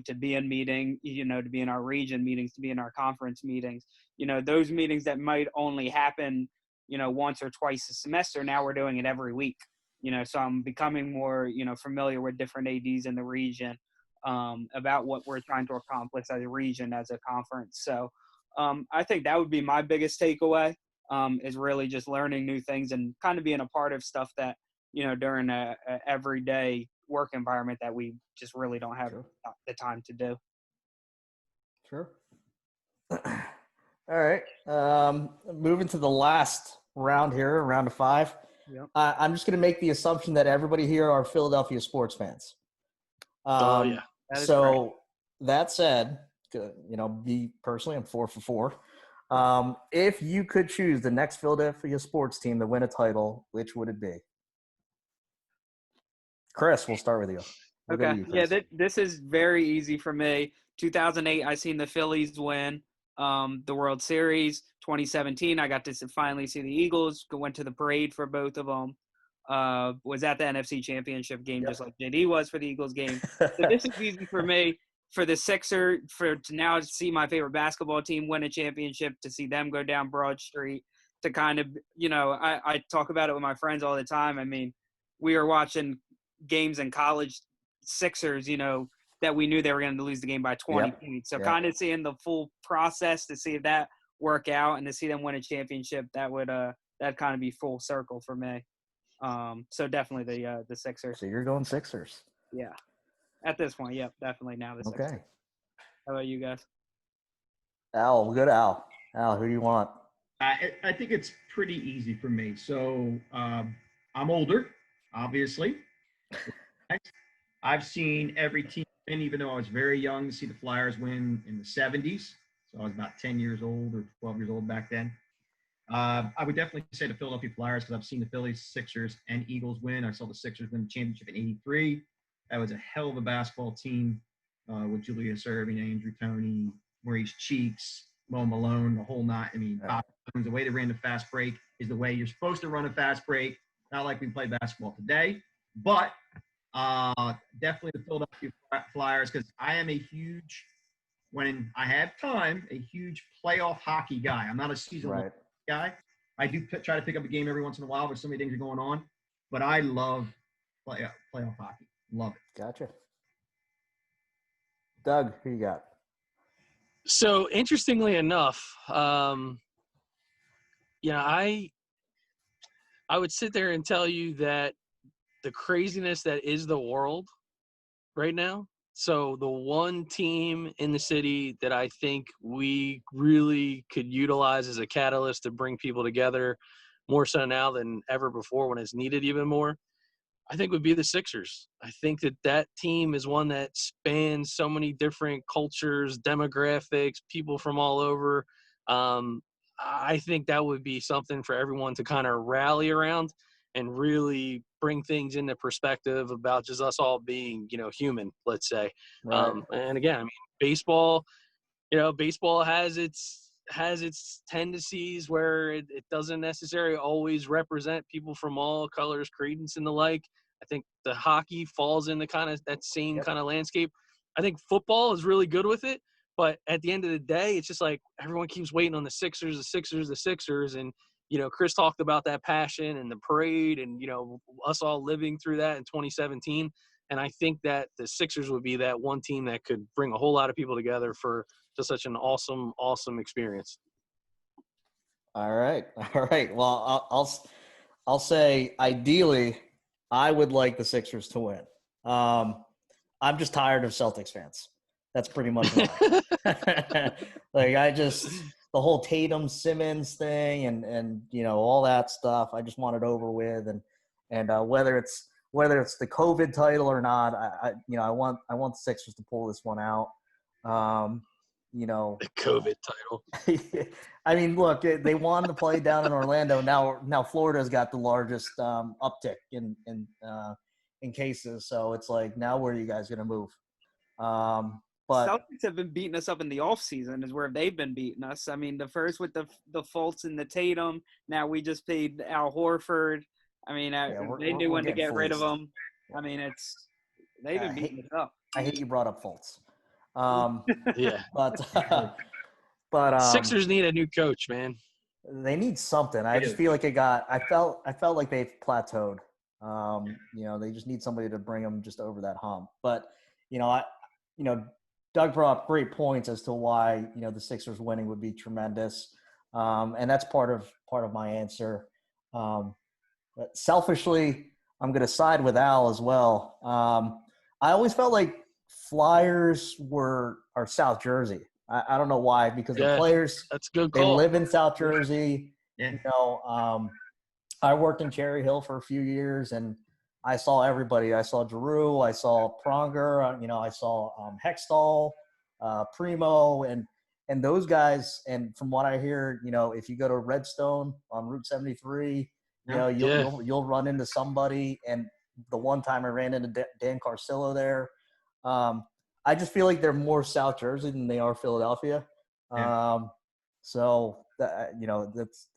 to be in meeting, you know, to be in our region meetings, to be in our conference meetings, you know, those meetings that might only happen, you know, once or twice a semester. Now we're doing it every week. You know, so I'm becoming more, you know, familiar with different ADs in the region about what we're trying to accomplish as a region, as a conference. So I think that would be my biggest takeaway is really just learning new things and kind of being a part of stuff that, you know, during a everyday work environment that we just really don't have the time to do. Sure. All right. Moving to the last round here, round of 5. Yep. I'm just going to make the assumption that everybody here are Philadelphia sports fans. Oh yeah. That is correct. So that said, me personally, I'm 4 for 4. If you could choose the next Philadelphia sports team to win a title, which would it be? Chris, we'll start with you. We'll go to Okay. you, Yeah, Chris. this is very easy for me. 2008, I seen the Phillies win the World Series. 2017, I got to finally see the Eagles. Went to the parade for both of them. Was at the NFC Championship game, Yep. just like JD was for the Eagles game. So this is easy for me. For the Sixer, to now see my favorite basketball team win a championship, to see them go down Broad Street, to kind of, I talk about it with my friends all the time. I mean, we were watching games in college, Sixers, that we knew they were going to lose the game by 20 Yep. points. So Yep. kind of seeing the full process to see if that work out and to see them win a championship, that'd kind of be full circle for me. So definitely the Sixers. So you're going Sixers. Yeah. At this point, yep, definitely now the Sixers. Okay. How about you guys? Al, we'll go to Al. Al, who do you want? I think it's pretty easy for me. So I'm older, obviously. I've seen every team win, even though I was very young, to see the Flyers win in the 70s. So I was about 10 years old or 12 years old back then. I would definitely say the Philadelphia Flyers because I've seen the Phillies, Sixers, and Eagles win. I saw the Sixers win the championship in '83. That was a hell of a basketball team with Julius Erving, Andrew Toney, Maurice Cheeks, Mo Malone, the whole nine. I mean, the way they ran the fast break is the way you're supposed to run a fast break, not like we play basketball today. But definitely the Philadelphia Flyers because I am a huge, when I have time, a huge playoff hockey guy. I'm not a seasonal guy. I do try to pick up a game every once in a while, but so many things are going on. But I love playoff hockey. Love it. Gotcha. Doug, who you got? So interestingly enough, I would sit there and tell you that the craziness that is the world right now. So the one team in the city that I think we really could utilize as a catalyst to bring people together more so now than ever before when it's needed even more, I think would be the Sixers. I think that team is one that spans so many different cultures, demographics, people from all over. I think that would be something for everyone to kind of rally around and really bring things into perspective about just us all being, human, let's say. Right. And again, I mean, baseball has its tendencies where it doesn't necessarily always represent people from all colors, creeds, and the like. I think the hockey falls into kind of that same kind of landscape. I think football is really good with it, but at the end of the day, it's just like everyone keeps waiting on the Sixers. And, Chris talked about that passion and the parade and, us all living through that in 2017. And I think that the Sixers would be that one team that could bring a whole lot of people together for just such an awesome, awesome experience. All right. Well, I'll say ideally, I would like the Sixers to win. I'm just tired of Celtics fans. That's pretty much why. The whole Tatum Simmons thing and all that stuff. I just want it over with, and whether it's the COVID title or not, I want the Sixers to pull this one out. The COVID title. I mean, look, they wanted to play down in Orlando. Now Florida's got the largest uptick in cases. So it's like, now where are you guys going to move? But Celtics have been beating us up in the offseason is where they've been beating us. I mean, the first with the Fultz and the Tatum. Now we just paid Al Horford. I mean, they knew when to get rid of him. I mean, they've been beating us up. I hate you brought up Fultz. Yeah. But Sixers need a new coach, man. They need something. I just feel like I felt like they've plateaued. They just need somebody to bring them just over that hump. But Doug brought up great points as to why the Sixers winning would be tremendous, and that's part of my answer. But selfishly, I'm going to side with Al as well. I always felt like Flyers are South Jersey. I don't know why, because the Yeah, players, that's a good they call. live in South Jersey. Yeah. You know, I worked in Cherry Hill for a few years, and I saw everybody. I saw Giroux, I saw Pronger, you know, I saw Hextall, Primo, and those guys. And from what I hear, you know, if you go to Redstone on Route 73, you know, Yeah. you'll run into somebody. And the one time I ran into Dan Carcillo there, I just feel like they're more South Jersey than they are Philadelphia. Yeah. So that, you know,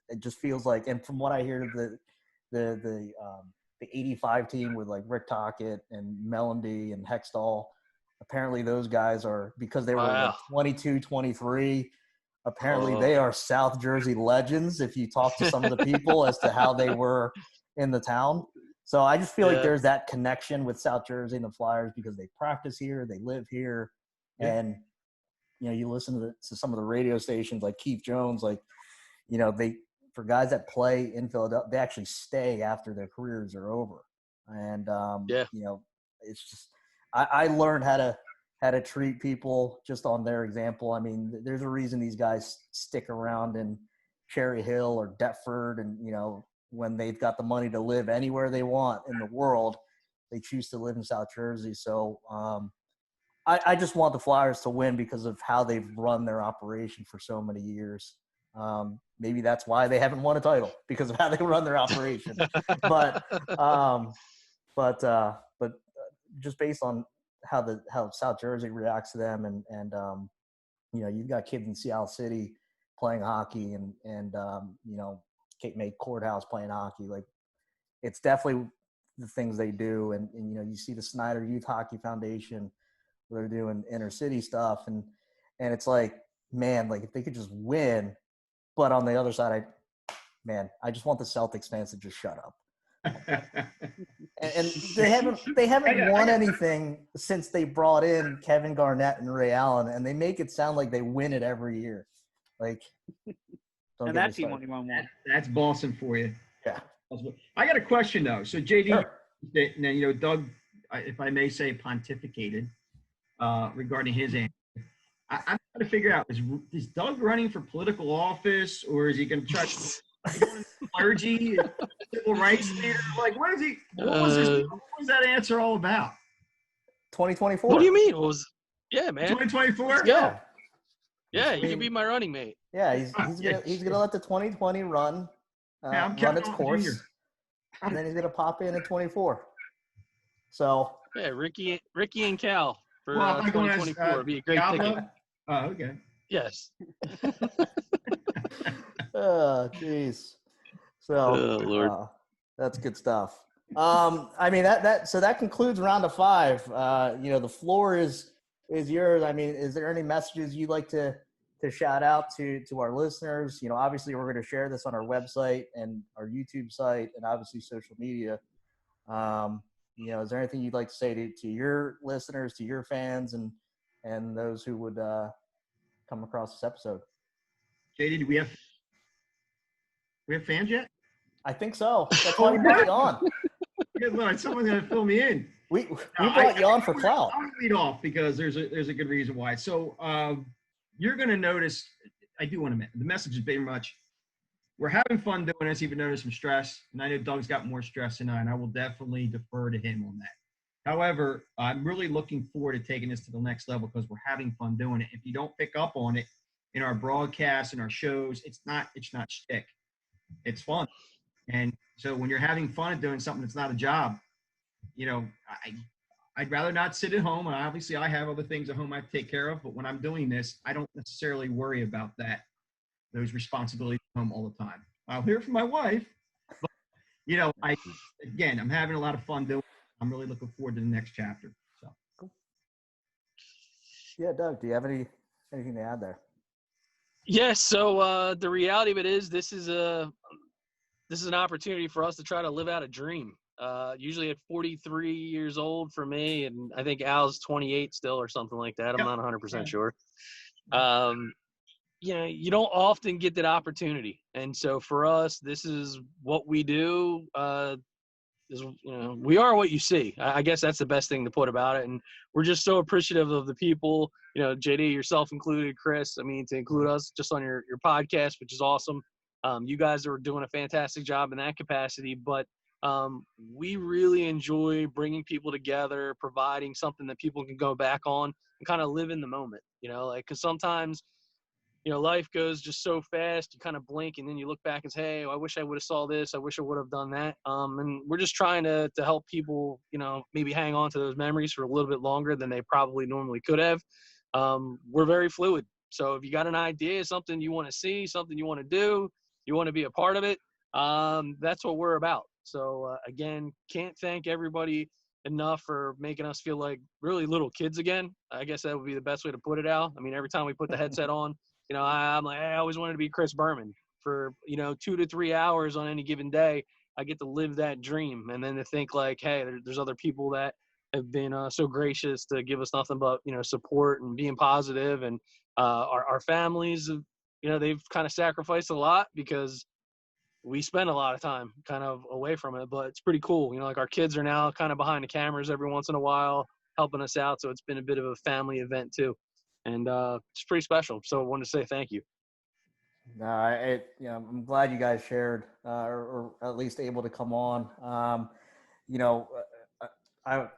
it just feels like, and from what I hear, the 85 team with like Rick Tocchet and Melody and Hextall, apparently those guys are, because they were like Wow. 22, 23. Apparently Oh. they are South Jersey legends if you talk to some of the people as to how they were in the town. So I just feel like Yeah. there's that connection with South Jersey and the Flyers because they practice here, they live here. Yeah. And, you know, you listen to some of the radio stations like Keith Jones, like, you know, for guys that play in Philadelphia, they actually stay after their careers are over. And, Yeah. you know, it's just, I learned how to treat people just on their example. I mean, there's a reason these guys stick around in Cherry Hill or Deptford, and, you know, when they've got the money to live anywhere they want in the world, they choose to live in South Jersey. So I just want the Flyers to win because of how they've run their operation for so many years. Maybe that's why they haven't won a title, because of how they run their operation. but just based on how South Jersey reacts to them, and you know, you've got kids in Seattle City playing hockey, and you know, Cape May Courthouse playing hockey. Like, it's definitely the things they do, and you know, you see the Snyder Youth Hockey Foundation where they're doing inner city stuff, and it's like, man, like if they could just win. But on the other side, I just want the Celtics fans to just shut up. And they haven't won anything since they brought in Kevin Garnett and Ray Allen, and they make it sound like they win it every year. Like, don't And get that me team started. only won one. That's Boston for you. Yeah. I got a question though. So JD, Sure. now, you know, Doug, if I may say, pontificated regarding his answer. I'm trying to figure out, is Doug running for political office, or is he going to try to go into clergy, civil rights leader? Like, what was that answer all about? 2024. What do you mean? Yeah, man. 2024? Yeah. Yeah, I you mean, can be my running mate. Yeah, he's gonna let the 2020 run I'm run counting its on course, Junior. and then he's gonna pop in 24. So Yeah, Ricky and Cal for Well, am I going as 2024 would be a great Diablo? ticket. Oh, okay. Yes. oh jeez. So Oh, Lord. that's good stuff. I mean that concludes round of 5. You know, the floor is yours. I mean, is there any messages you'd like to shout out to our listeners? You know, obviously we're going to share this on our website and our YouTube site, and obviously social media. You know, is there anything you'd like to say to your listeners, to your fans, and those who would come across this episode? JD, do we have fans yet? I think so. That's why we brought you on. Because look, someone's gonna fill me in. We brought you on for clout. I'm gonna lead off because there's a good reason why. So you're gonna notice. I do want to. The message is very much. We're having fun doing this, even though there's some stress. And I know Doug's got more stress than I, and I will definitely defer to him on that. However, I'm really looking forward to taking this to the next level because we're having fun doing it. If you don't pick up on it in our broadcasts and our shows, it's not shtick. It's fun. And so when you're having fun at doing something that's not a job, you know, I'd rather not sit at home. And obviously I have other things at home I take care of. But when I'm doing this, I don't necessarily worry about those responsibilities at home all the time. I'll hear from my wife. But, you know, I'm having a lot of fun doing it. I'm really looking forward to the next chapter. So. Yeah, Doug, do you have anything to add there? Yes. So the reality of it is, this is an opportunity for us to try to live out a dream. Usually at 43 years old for me, and I think Al's 28 still or something like that. I'm not 100% sure. You know, you don't often get that opportunity, and so for us, this is what we do. we are what you see. I guess that's the best thing to put about it. And we're just so appreciative of the people, JD, yourself included, Chris, I mean, to include us just on your podcast, which is awesome. You guys are doing a fantastic job in that capacity, but we really enjoy bringing people together, providing something that people can go back on and kind of live in the moment, because sometimes, life goes just so fast, you kind of blink and then you look back and say, hey, I wish I would have saw this. I wish I would have done that. And we're just trying to help people, maybe hang on to those memories for a little bit longer than they probably normally could have. We're very fluid. So if you got an idea, something you want to see, something you want to do, you want to be a part of it, that's what we're about. So again, can't thank everybody enough for making us feel like really little kids again. I guess that would be the best way to put it out. I mean, every time we put the headset on, I'm like, I always wanted to be Chris Berman for, 2 to 3 hours on any given day. I get to live that dream. And then to think like, hey, there's other people that have been so gracious to give us nothing but, support and being positive. And our families, they've kind of sacrificed a lot because we spend a lot of time kind of away from it, but it's pretty cool. Like our kids are now kind of behind the cameras every once in a while, helping us out. So it's been a bit of a family event too. And it's pretty special. So I wanted to say thank you. No, I'm glad you guys shared, or at least able to come on. I'm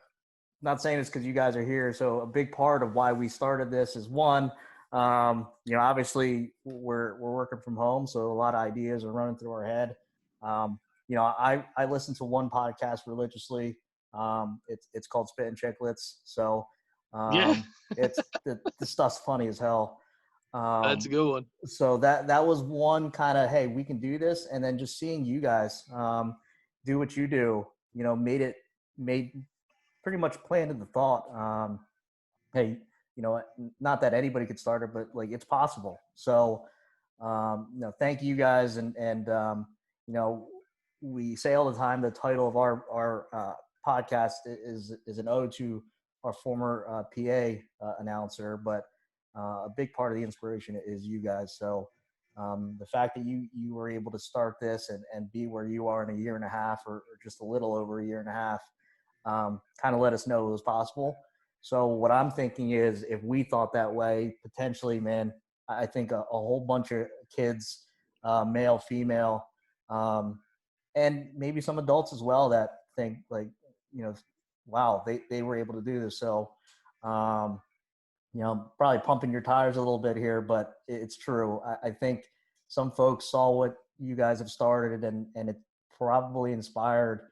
not saying this because you guys are here. So a big part of why we started this is one, obviously we're working from home, so a lot of ideas are running through our head. I listen to one podcast religiously. It's called Spit and Chicklets. So it's the stuff's funny as hell. That's a good one. So that was one kind of, hey, we can do this. And then just seeing you guys do what you do, made pretty much planted the thought, hey, not that anybody could start it, but like it's possible. So, thank you guys. And we say all the time, the title of our podcast is an ode to our former PA announcer, but a big part of the inspiration is you guys. So the fact that you were able to start this and be where you are in a year and a half or just a little over a year and a half, kind of let us know it was possible. So what I'm thinking is if we thought that way, potentially, man, I think a whole bunch of kids, male, female, and maybe some adults as well that think like, wow, they were able to do this. So, probably pumping your tires a little bit here, but it's true. I think some folks saw what you guys have started and it probably inspired,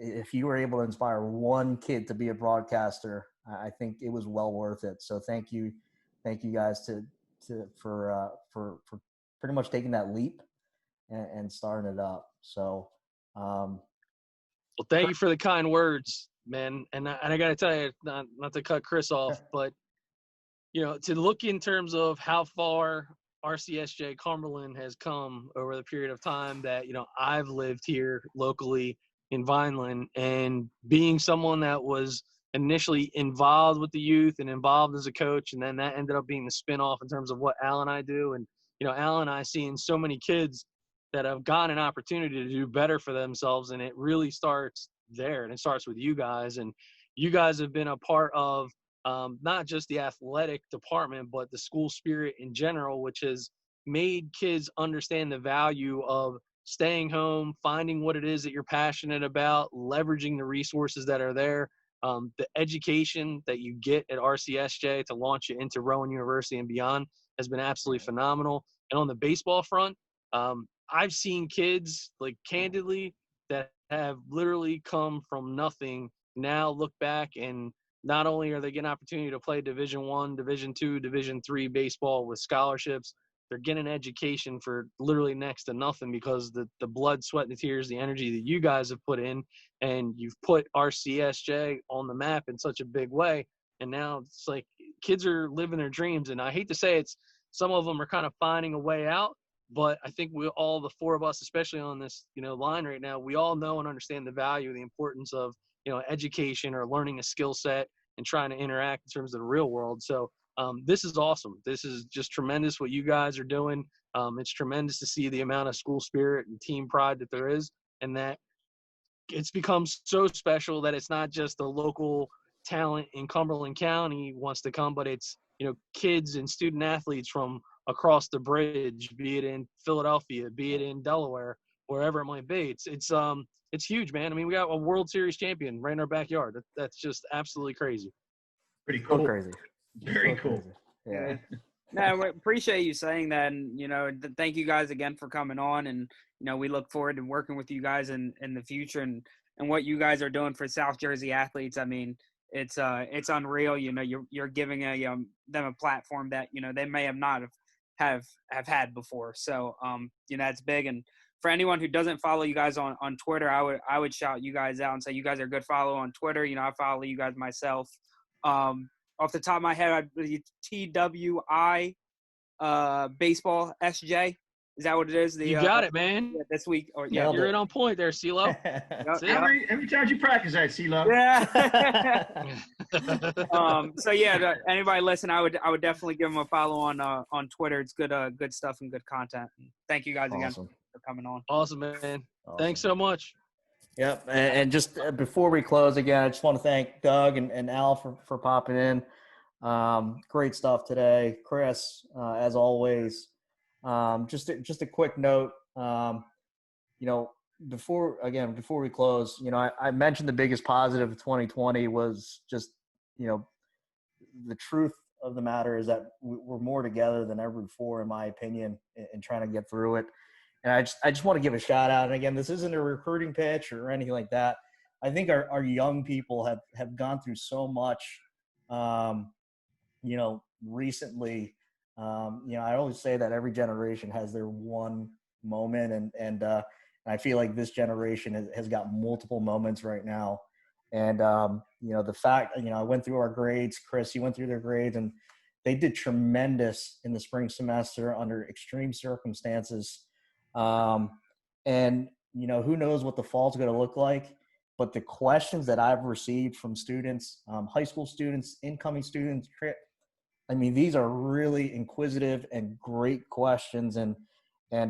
if you were able to inspire one kid to be a broadcaster, I think it was well worth it. So thank you guys for pretty much taking that leap and starting it up. So, well, thank you for the kind words, man. And I got to tell you, not to cut Chris off, but to look in terms of how far RCSJ Cumberland has come over the period of time that I've lived here locally in Vineland, and being someone that was initially involved with the youth and involved as a coach, and then that ended up being the spinoff in terms of what Al and I do. And Al and I seeing so many kids that have gotten an opportunity to do better for themselves, and it really starts there, and it starts with you guys. And you guys have been a part of not just the athletic department, but the school spirit in general, which has made kids understand the value of staying home, finding what it is that you're passionate about, leveraging the resources that are there, the education that you get at RCSJ to launch you into Rowan University and beyond has been absolutely phenomenal. And on the baseball front, I've seen kids, like candidly, that have literally come from nothing now look back, and not only are they getting an opportunity to play Division I, Division II, Division III baseball with scholarships, they're getting an education for literally next to nothing because the blood, sweat, and the tears, the energy that you guys have put in, and you've put RCSJ on the map in such a big way. And now it's like kids are living their dreams. And I hate to say some of them are kind of finding a way out, but I think we all, the four of us, especially on this, line right now, we all know and understand the value, the importance of, education or learning a skill set and trying to interact in terms of the real world. So this is awesome. This is just tremendous what you guys are doing. It's tremendous to see the amount of school spirit and team pride that there is, and that it's become so special that it's not just the local talent in Cumberland County wants to come, but it's, kids and student athletes from across the bridge, be it in Philadelphia, be it in Delaware, wherever it might be. It's huge, man. I mean, we got a World Series champion right in our backyard. That's just absolutely crazy. Pretty So cool. crazy. Very So cool. crazy. Yeah. No, we appreciate you saying that, and thank you guys again for coming on, and we look forward to working with you guys in the future, and what you guys are doing for South Jersey athletes. I mean, it's unreal. You're giving them a platform that they may have not have had before. So that's big. And for anyone who doesn't follow you guys on Twitter, I would shout you guys out and say you guys are a good follow on Twitter. I follow you guys myself. Off the top of my head, I believe TWI baseball SJ. Is that what it is? You got it, man. Yeah, this week. Nailed You're it. right on point there, CeeLo. Yep, See? yep. Every time you practice that, CeeLo. Yeah. So yeah, anybody listen, I would definitely give them a follow on Twitter. It's good stuff and good content. And thank you guys again Awesome. for coming on. Awesome, man. Awesome. Thanks so much. Yep. And just before we close again, I just want to thank Doug and Al for popping in. Great stuff today. Chris, as always. Just a quick note, before we close, I mentioned the biggest positive of 2020 was just, the truth of the matter is that we're more together than ever before, in my opinion, in trying to get through it. And I just want to give a shout out. And again, this isn't a recruiting pitch or anything like that. I think our young people have gone through so much, recently. I always say that every generation has their one moment, and I feel like this generation has got multiple moments right now. And, the fact, I went through our grades, Chris, you went through their grades, and they did tremendous in the spring semester under extreme circumstances. And who knows what the fall's going to look like, but the questions that I've received from students, high school students, incoming students, these are really inquisitive and great questions. And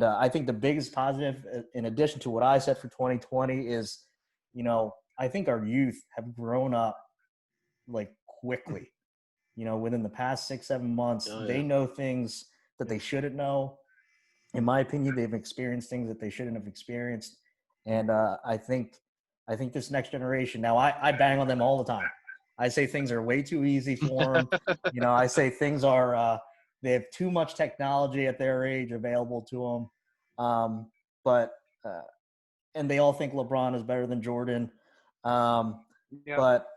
I think the biggest positive, in addition to what I said for 2020, is, I think our youth have grown up like quickly, within the past 6-7 months. Oh, yeah. They know things that they shouldn't know. In my opinion, they've experienced things that they shouldn't have experienced. And I think this next generation, now I bang on them all the time. I say things are way too easy for them. I say things are, they have too much technology at their age available to them. And they all think LeBron is better than Jordan. Yeah. But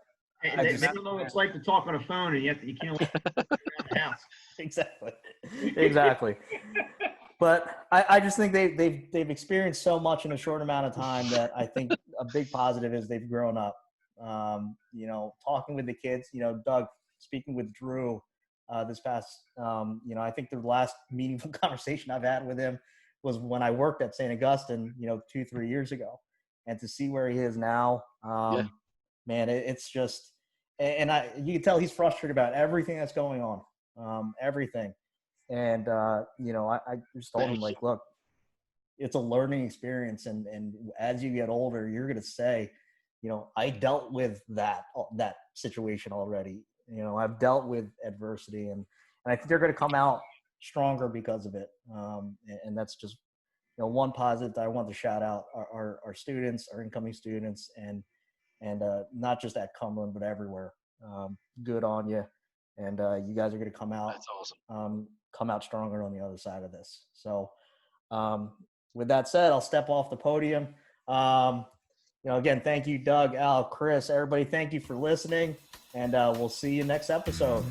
They don't know what it's like to talk on a phone, and yet you can't let them around the house. Exactly. But I just think they've experienced so much in a short amount of time that I think a big positive is they've grown up. Talking with the kids, Doug, speaking with Drew this past, I think the last meaningful conversation I've had with him was when I worked at St. Augustine, 2-3 years ago. And to see where he is now, man, it's just, and you can tell he's frustrated about everything that's going on, everything. And, I just told him, like, look, it's a learning experience. And as you get older, you're going to say, I dealt with that situation already. I've dealt with adversity, and I think they're going to come out stronger because of it. And that's just, one positive that I want to shout out our students, our incoming students, and not just at Cumberland, but everywhere. Good on you. And you guys are going to come out. That's awesome. Come out stronger on the other side of this. So with that said, I'll step off the podium. Again, thank you, Doug, Al, Chris, everybody. Thank you for listening, and we'll see you next episode.